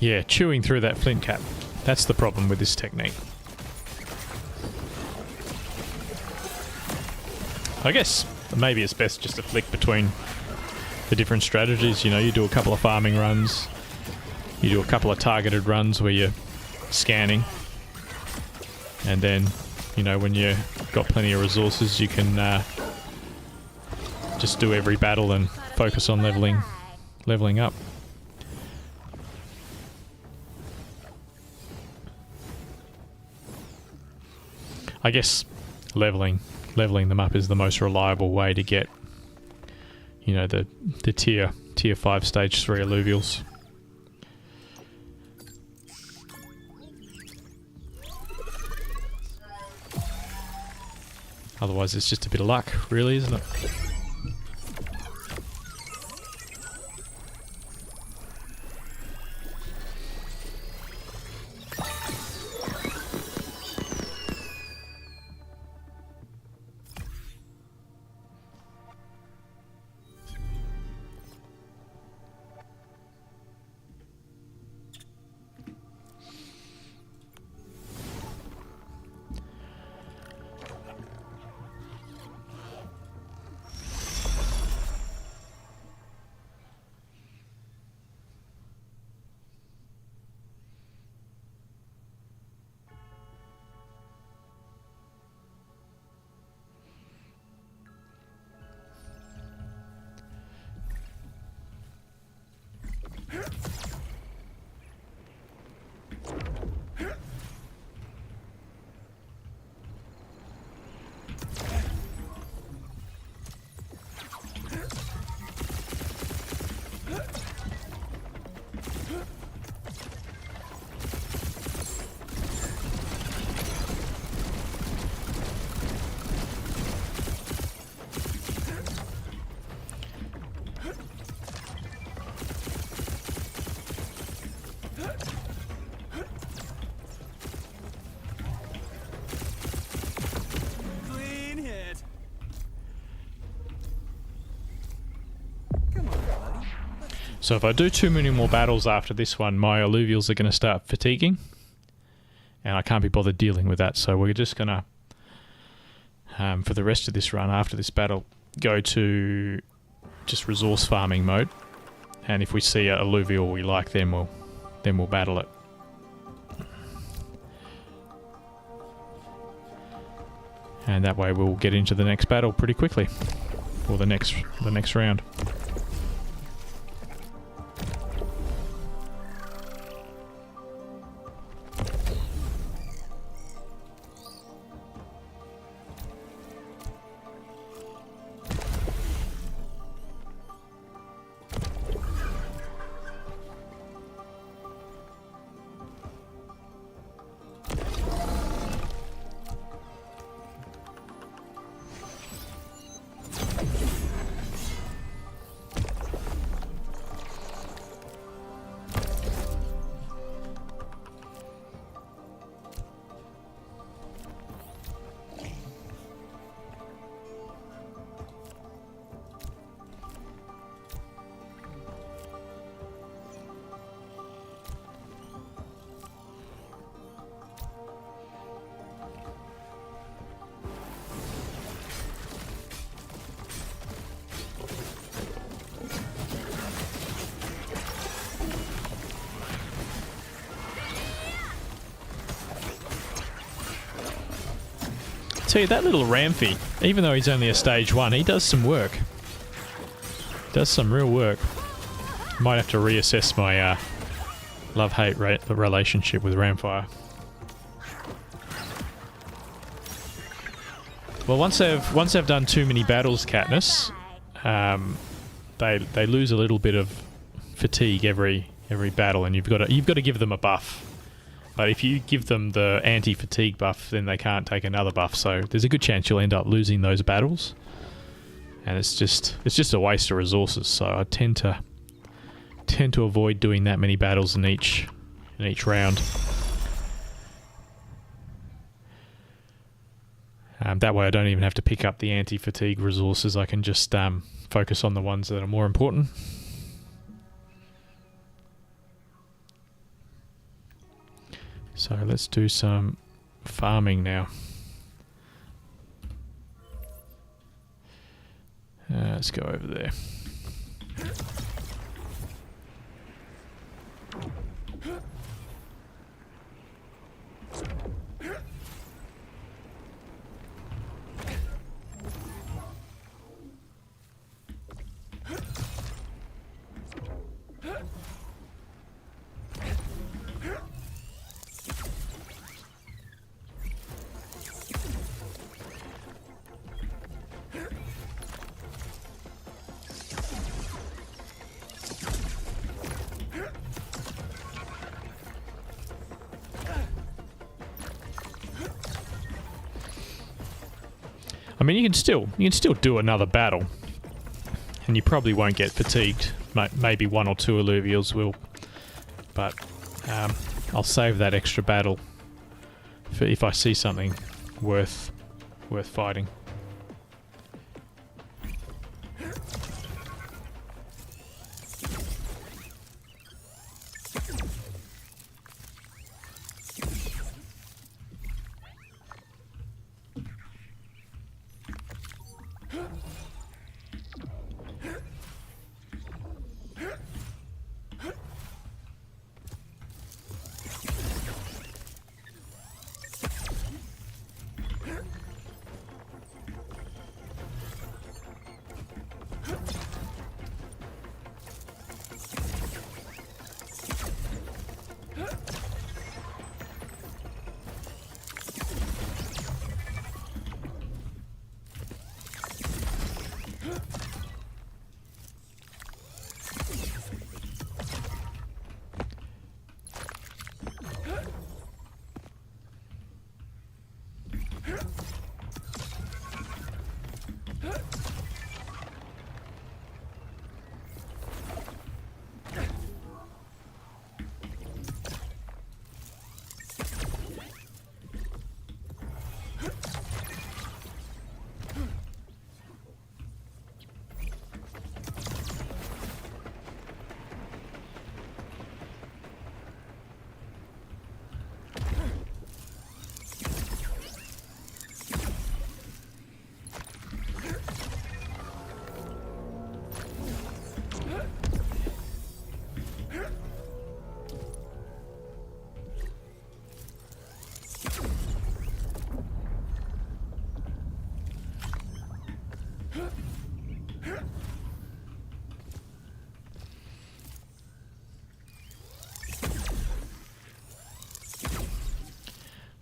A: Yeah, chewing through that flint cap. That's the problem with this technique. I guess maybe it's best just to flick between the different strategies. You know, you do a couple of farming runs, you do a couple of targeted runs where you're scanning, and then, you know, when you've got plenty of resources, you can just do every battle and focus on leveling up. I guess leveling them up is the most reliable way to get, you know, the tier 5 stage 3 alluvials. Otherwise it's just a bit of luck, really, isn't it? So if I do too many more battles after this one, my alluvials are going to start fatiguing, and I can't be bothered dealing with that. So we're just going to, for the rest of this run after this battle, go to just resource farming mode. And if we see an alluvial we like, then we'll battle it. And that way we'll get into the next battle pretty quickly, or the next round. tell you, that little Ramfy, even though he's only a stage 1, he does some work. Does some real work. Might have to reassess my love-hate relationship with Ramfire. Well, once they've done too many battles, Katniss, they lose a little bit of fatigue every battle, and you've got to give them a buff. But if you give them the anti-fatigue buff, then they can't take another buff. So there's a good chance you'll end up losing those battles, and it's just a waste of resources. So I tend to avoid doing that many battles in each round. That way I don't even have to pick up the anti-fatigue resources. I can just focus on the ones that are more important. So let's do some farming now. Let's go over there. I mean, you can still do another battle, and you probably won't get fatigued. Maybe one or two Illuvials will, but I'll save that extra battle for if I see something worth fighting.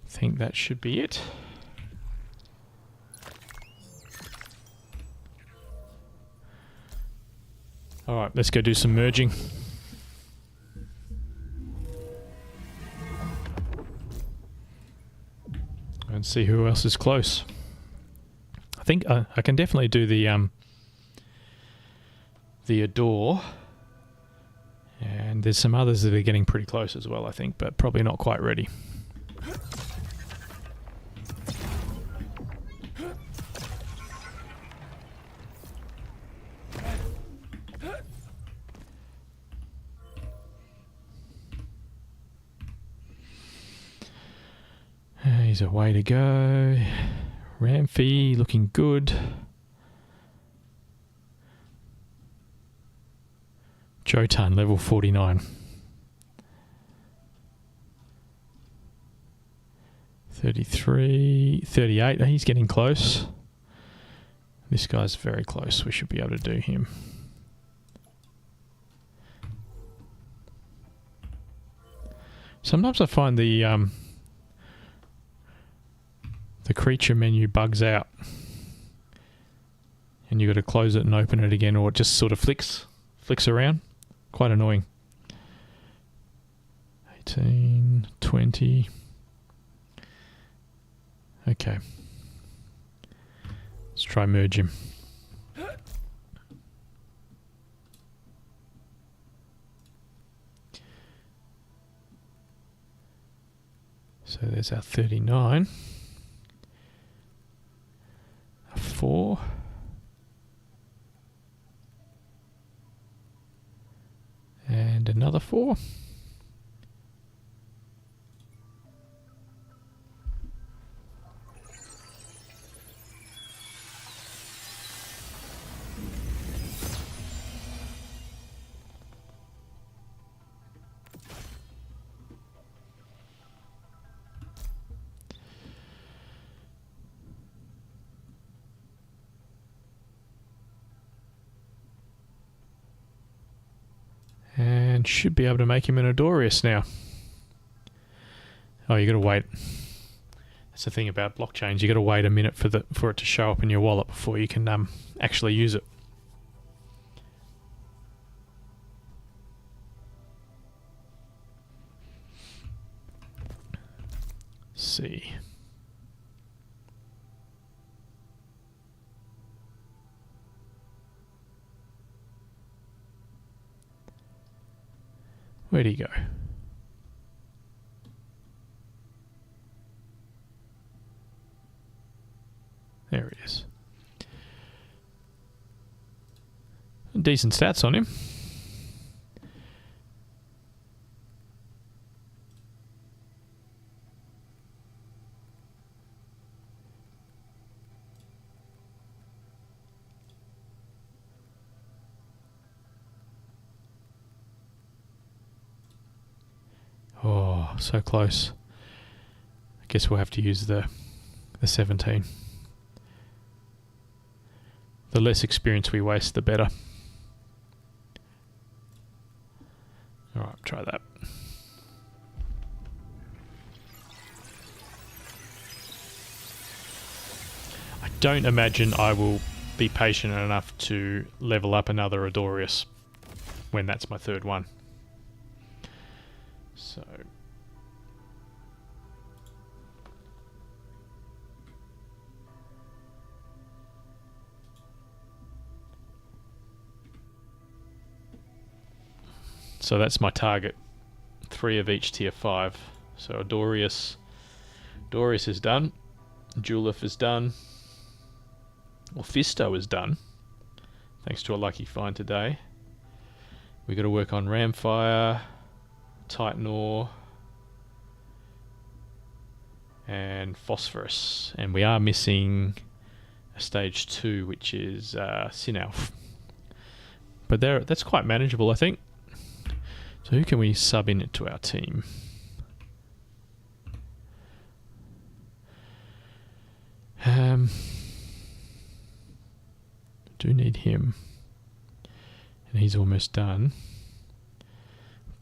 A: I think that should be it. Alright, let's go do some merging. And see who else is close. I think I can definitely do the Adore. And there's some others that are getting pretty close as well, I think, but probably not quite ready. He's a way to go. Ramfy looking good. Jotun level 49. 33, 38. He's getting close. This guy's very close. We should be able to do him. Sometimes I find the creature menu bugs out, and you got to close it and open it again, or it just sort of flicks around. Quite annoying. 18, 20. Okay. Let's try merge him. So there's our 39. A 4. And another 4. And should be able to make him an Adorius now. Oh, you got to wait. That's the thing about blockchains. You got to wait a minute for it to show up in your wallet before you can actually use it. Let's see. Where'd he go? There he is. Decent stats on him. Oh, so close. I guess we'll have to use the 17. The less experience we waste, the better. Alright, try that. I don't imagine I will be patient enough to level up another Adorius when that's my third one. So that's my target. 3 of each tier 5. So Adorius is done. Julef is done. Well, Fisto is done. Thanks to a lucky find today. We got to work on Ramfire, Titan Ore, and Phosphorus. And we are missing a stage 2, which is Sinalf. But that's quite manageable, I think. So who can we sub in to our team? Do need him. And he's almost done.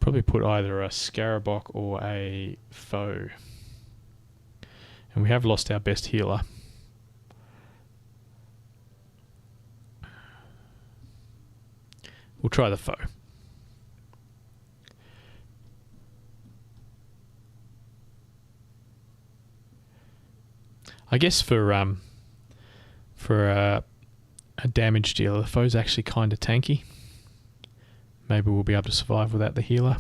A: Probably put either a Scarabok or a Foe. And we have lost our best healer. We'll try the Foe. I guess for a damage dealer, the Foe's actually kind of tanky. Maybe we'll be able to survive without the healer.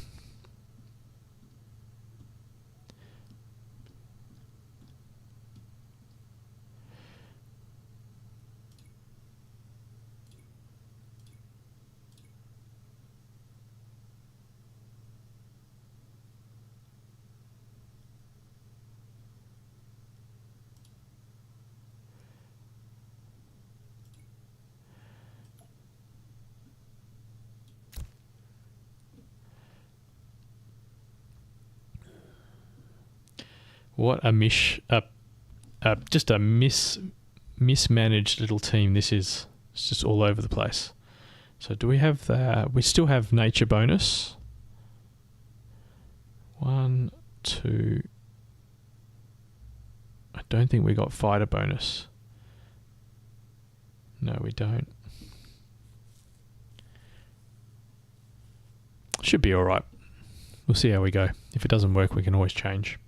A: What a just a mismanaged little team this is. It's just all over the place. So do we have the... We still have nature bonus. 1, 2... I don't think we got fighter bonus. No, we don't. Should be alright. We'll see how we go. If it doesn't work, we can always change.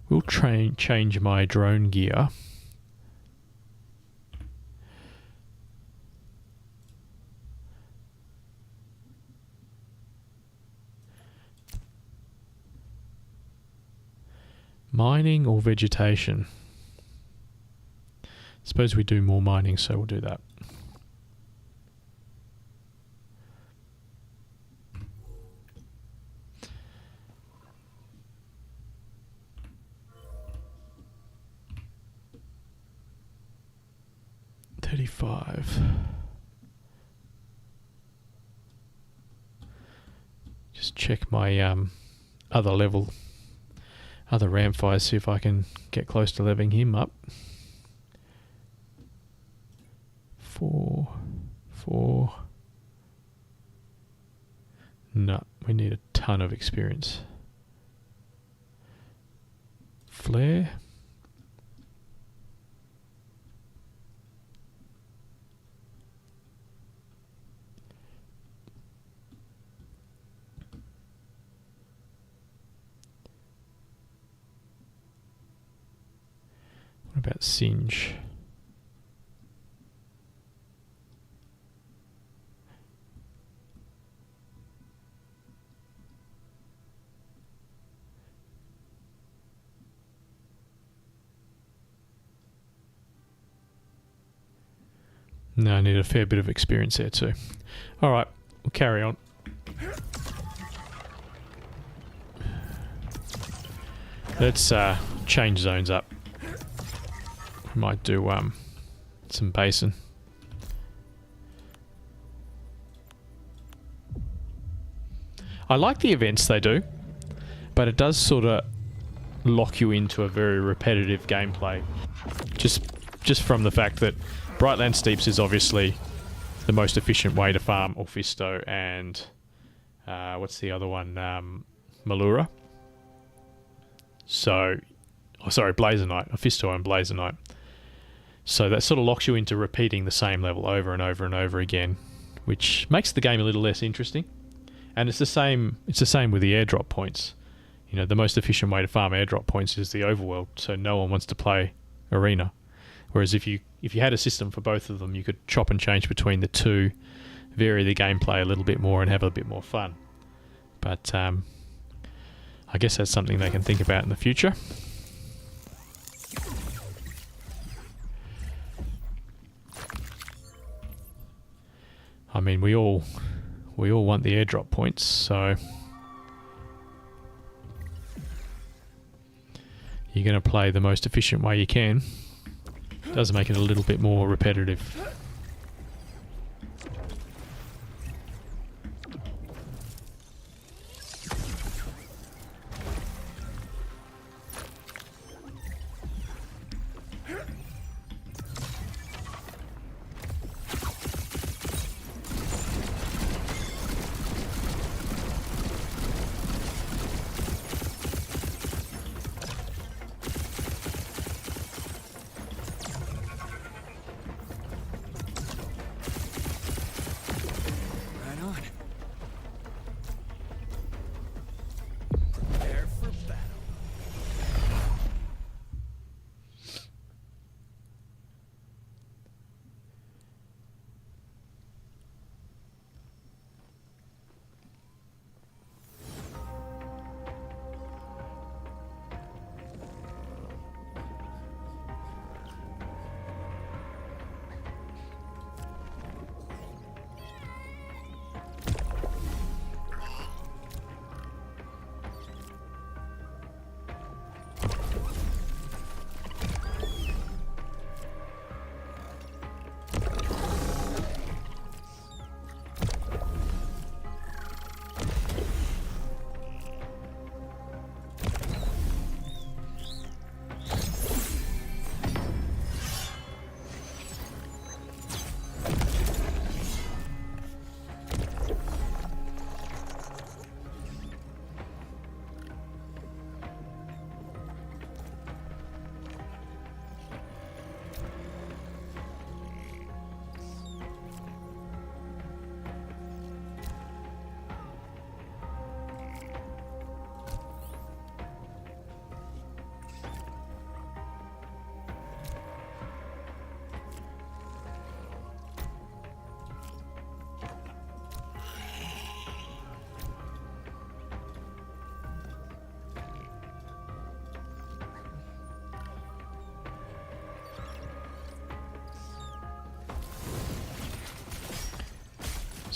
A: We'll change my drone gear. Mining or vegetation? Suppose we do more mining, so we'll do that. Just check my other ramp fire, see if I can get close to leveling him up. 4. No, we need a ton of experience. Flare. What about Singe? No, I need a fair bit of experience there too. Alright, we'll carry on. Let's change zones up. We might do some basin. I like the events they do, but it does sort of lock you into a very repetitive gameplay. Just from the fact that Brightland Steeps is obviously the most efficient way to farm Orfisto and what's the other one? Malura. So, Blazonite. Orfisto and Blazonite. So that sort of locks you into repeating the same level over and over and over again, which makes the game a little less interesting. And it's the same with the airdrop points. You know, the most efficient way to farm airdrop points is the overworld, so no one wants to play arena. Whereas if you had a system for both of them, you could chop and change between the two, vary the gameplay a little bit more and have a bit more fun. But I guess that's something they can think about in the future. I mean, we all want the airdrop points, so you're going to play the most efficient way you can. Does make it a little bit more repetitive.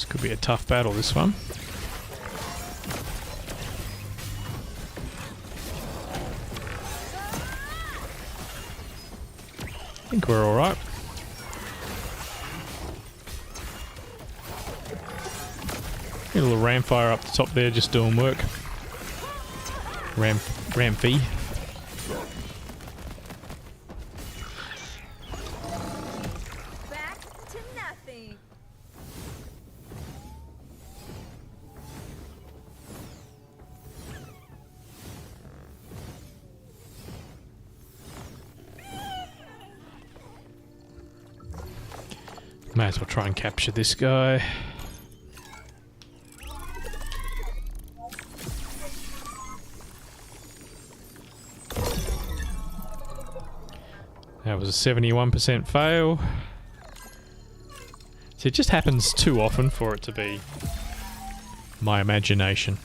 A: could be a tough battle, this one. I think we're alright. Get a little ram fire up the top there, just doing work. Ram fee.
C: Back to nothing.
A: May as well try and capture this guy. That was a 71% fail. So it just happens too often for it to be my imagination.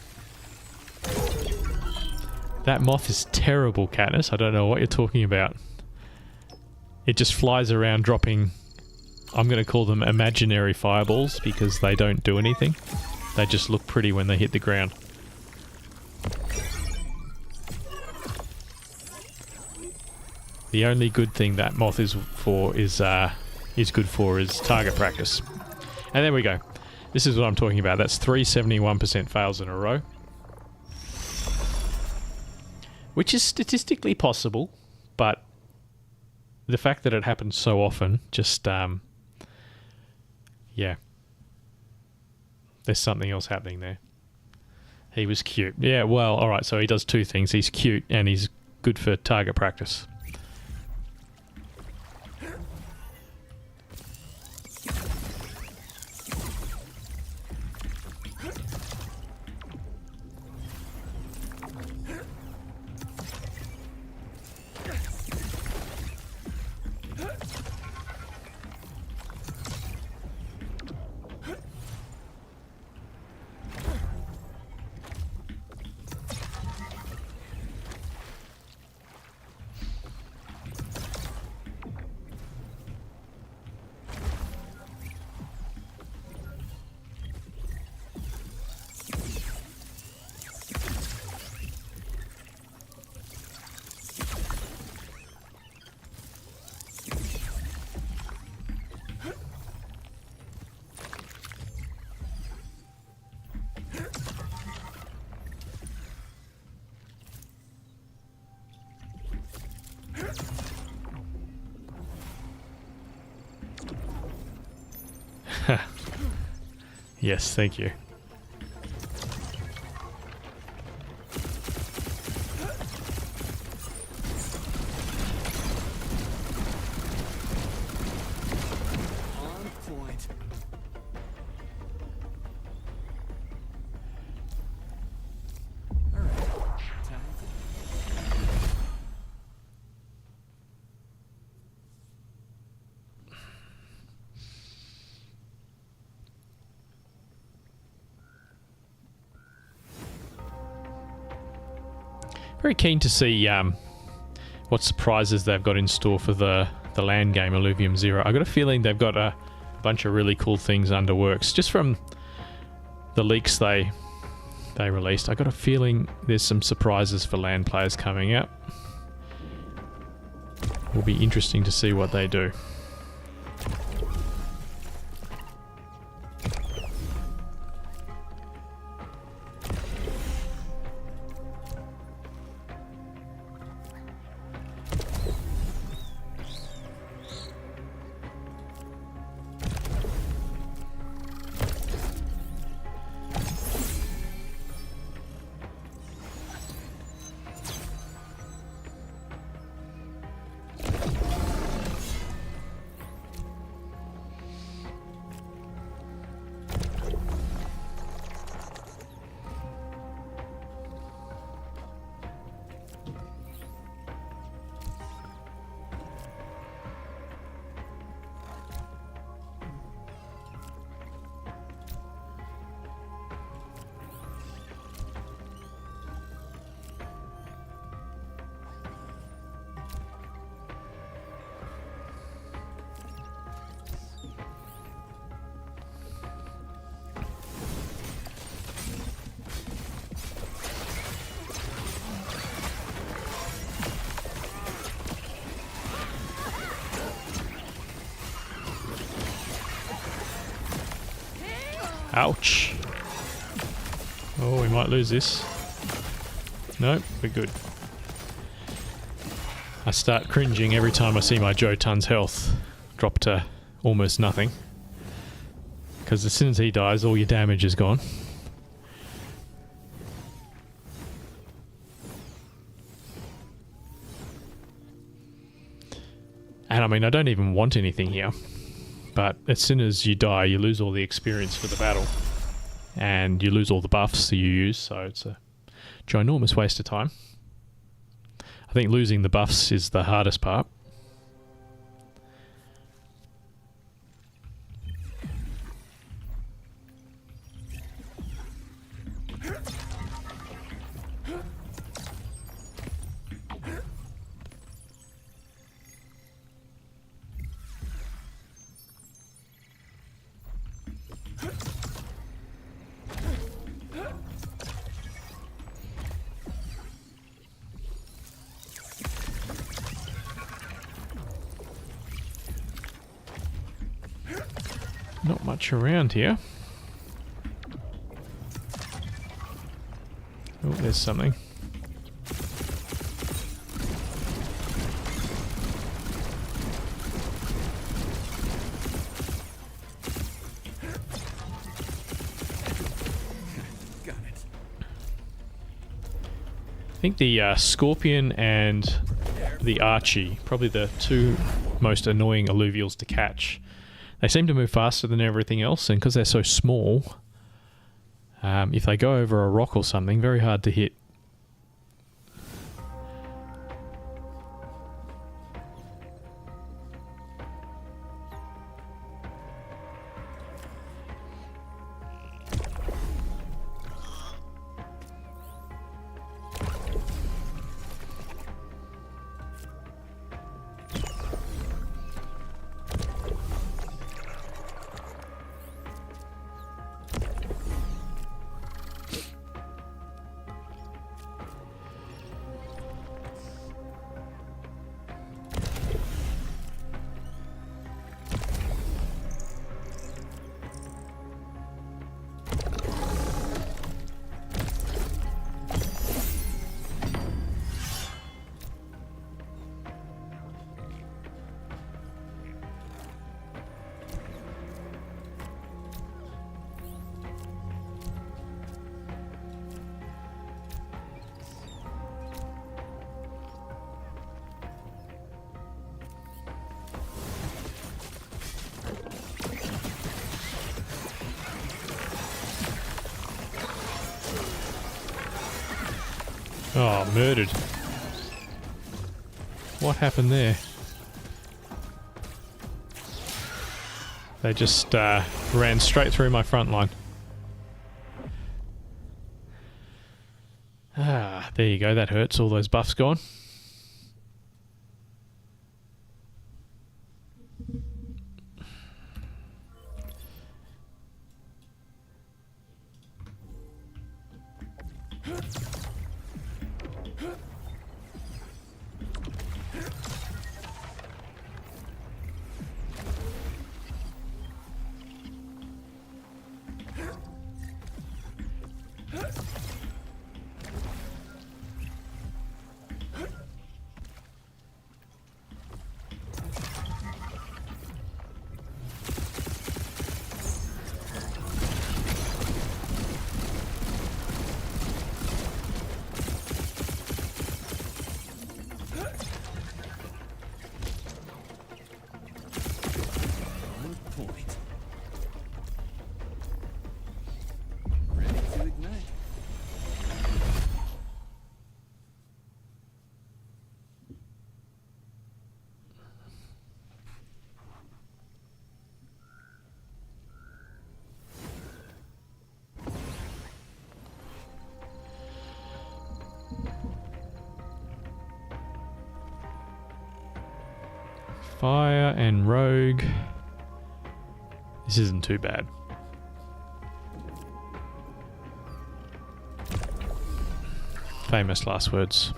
A: That moth is terrible, Katniss. I don't know what you're talking about. It just flies around dropping, I'm going to call them imaginary fireballs because they don't do anything. They just look pretty when they hit the ground. The only good thing that moth is good for is target practice. And there we go. This is what I'm talking about. That's 3 71% fails in a row. Which is statistically possible, but the fact that it happens so often just, yeah. There's something else happening there. He was cute. Yeah, well, alright, so he does two things. He's cute and he's good for target practice. Yes, thank you.
B: On point. All right. Time to...
A: Very keen to see what surprises they've got in store for the land game, Illuvium 0. I've got a feeling they've got a bunch of really cool things under works. Just from the leaks they released, I got a feeling there's some surprises for land players coming up. Will be interesting to see what they do. Ouch. Oh, we might lose this. Nope, we're good. I start cringing every time I see my Jotun's health drop to almost nothing. Because as soon as he dies, all your damage is gone. And I mean, I don't even want anything here. But as soon as you die, you lose all the experience for the battle. And you lose all the buffs that you use, so it's a ginormous waste of time. I think losing the buffs is the hardest part. Not much around here. Oh, there's something.
B: Got it.
A: I think the Scorpion and the Archie, probably the two most annoying alluvials to catch. They seem to move faster than everything else, and because they're so small, if they go over a rock or something, very hard to hit. Oh, murdered. What happened there? They just ran straight through my front line. Ah, there you go. That hurts. All those buffs gone.
B: On point. Ready to ignite.
A: Fire and rogue. This isn't too bad. Famous last words.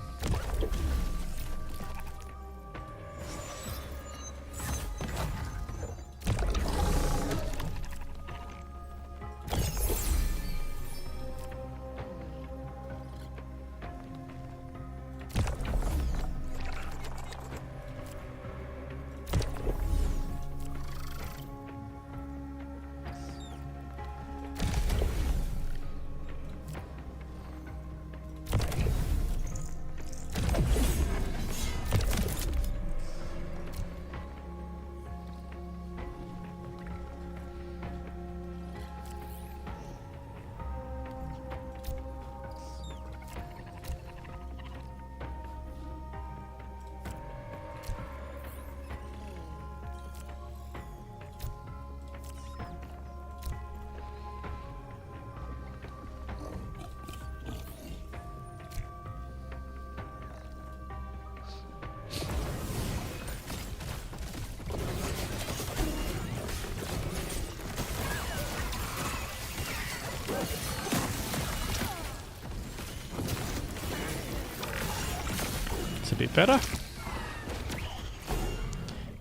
A: bit better.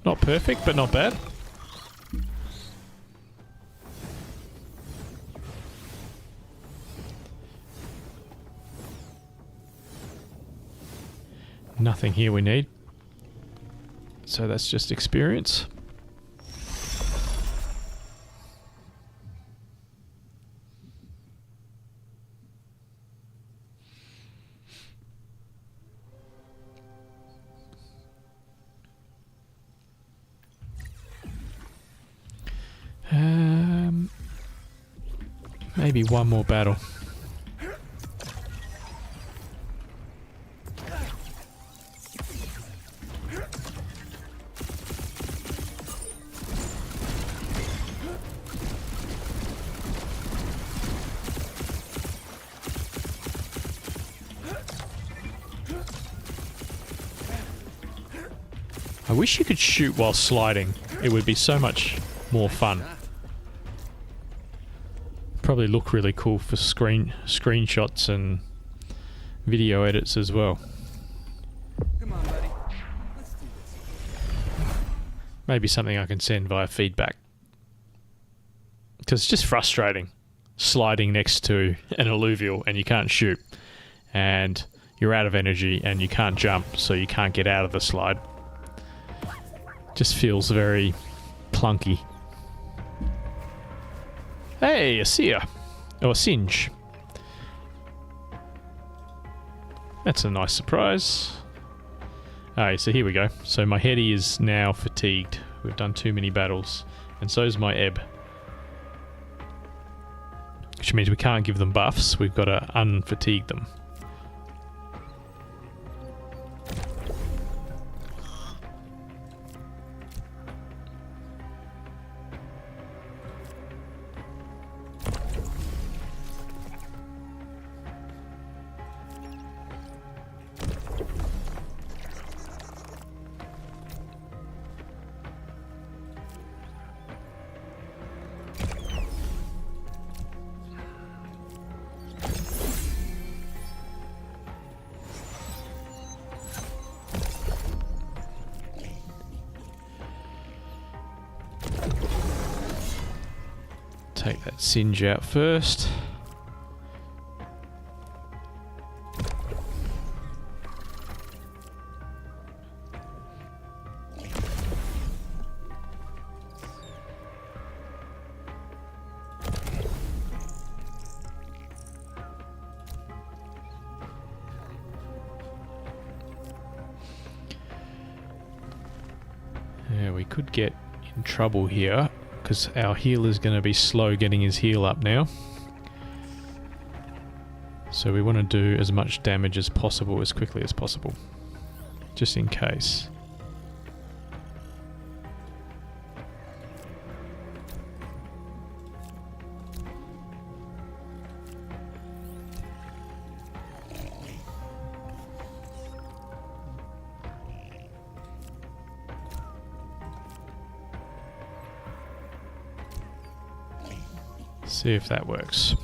A: Not perfect, but not bad. Nothing here we need. So that's just experience. Maybe one more battle. I wish you could shoot while sliding. It would be so much more fun. Probably look really cool for screenshots and video edits as well.
B: Come on, buddy. Let's do this.
A: Maybe something I can send via feedback. Because it's just frustrating sliding next to an alluvial and you can't shoot. And you're out of energy and you can't jump, so you can't get out of the slide. Just feels very clunky. Hey, a seer. Or a singe. That's a nice surprise. Alright, so here we go. So my heady is now fatigued. We've done too many battles. And so is my ebb. Which means we can't give them buffs. We've got to unfatigue them. Take that singe out first. Yeah, we could get in trouble here, because our healer's going to be slow getting his heal up now. So we want to do as much damage as possible as quickly as possible. Just in case. See if that works.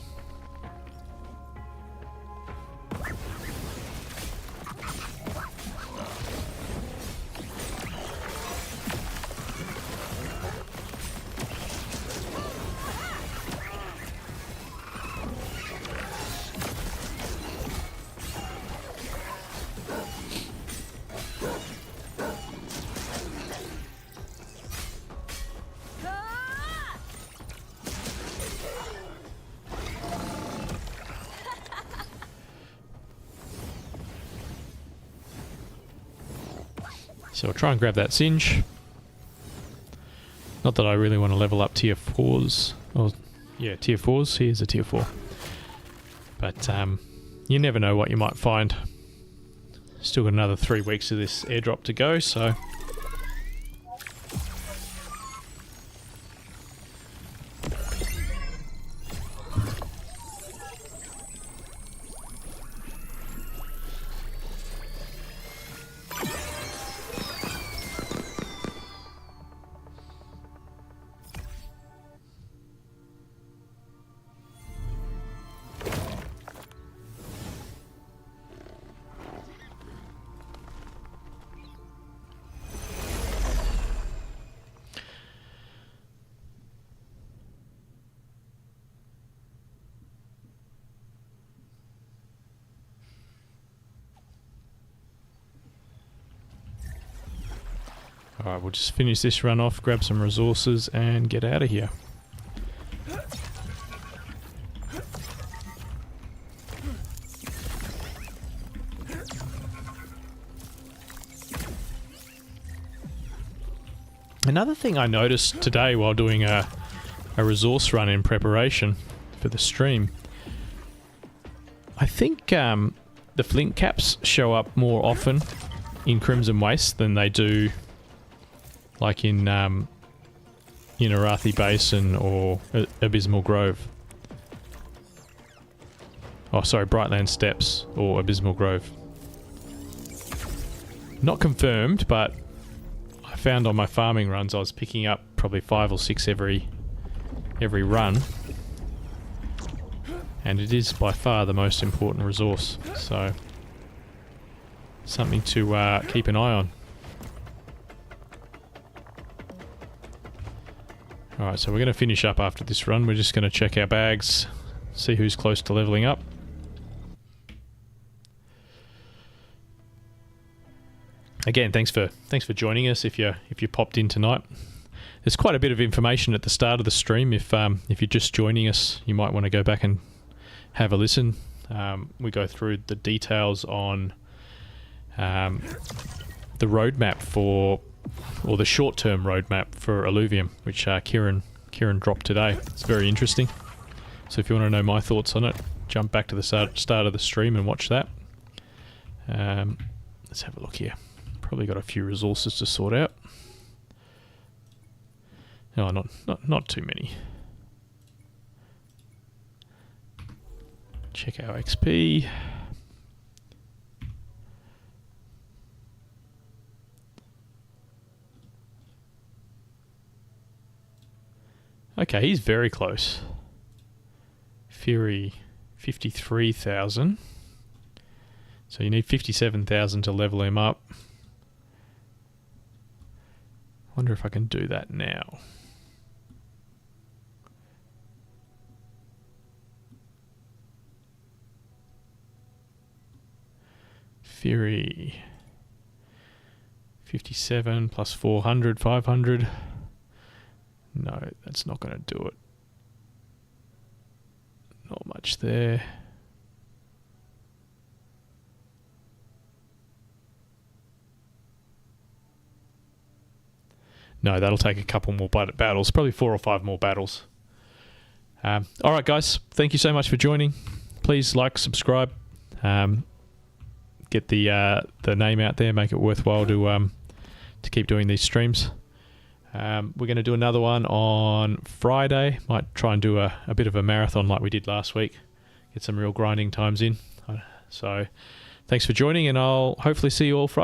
A: So I'll try and grab that singe. Not that I really want to level up tier 4s. Or, yeah, tier 4s. Here's a tier 4. But you never know what you might find. Still got another 3 weeks of this airdrop to go, so... Alright, we'll just finish this run off, grab some resources and get out of here. Another thing I noticed today while doing a resource run in preparation for the stream, I think the flint caps show up more often in Crimson Waste than they do like in Arathi Basin or Abysmal Grove. Oh, sorry, Brightland Steppes or Abysmal Grove. Not confirmed, but I found on my farming runs I was picking up probably 5 or 6 every run. And it is by far the most important resource, so something to keep an eye on. Alright, so we're going to finish up after this run. We're just going to check our bags, see who's close to leveling up. Again, thanks for joining us if you popped in tonight. There's quite a bit of information at the start of the stream. If you're just joining us, you might want to go back and have a listen. We go through the details on the roadmap for, or the short-term roadmap for Illuvium, which Kieran dropped today. It's very interesting. So if you want to know my thoughts on it, jump back to the start of the stream and watch that. Let's have a look here. Probably got a few resources to sort out. No, not too many. Check our XP. Okay, he's very close. Fury, 53,000. So you need 57,000 to level him up. Wonder if I can do that now. Fury 57 plus 400, 500. No, that's not going to do it. Not much there. No, that'll take a couple more battles, probably 4 or 5 more battles. Alright guys, thank you so much for joining. Please like, subscribe, get the name out there, make it worthwhile to keep doing these streams. We're going to do another one on Friday. Might try and do a bit of a marathon like we did last week. Get some real grinding times in. So thanks for joining, and I'll hopefully see you all Friday.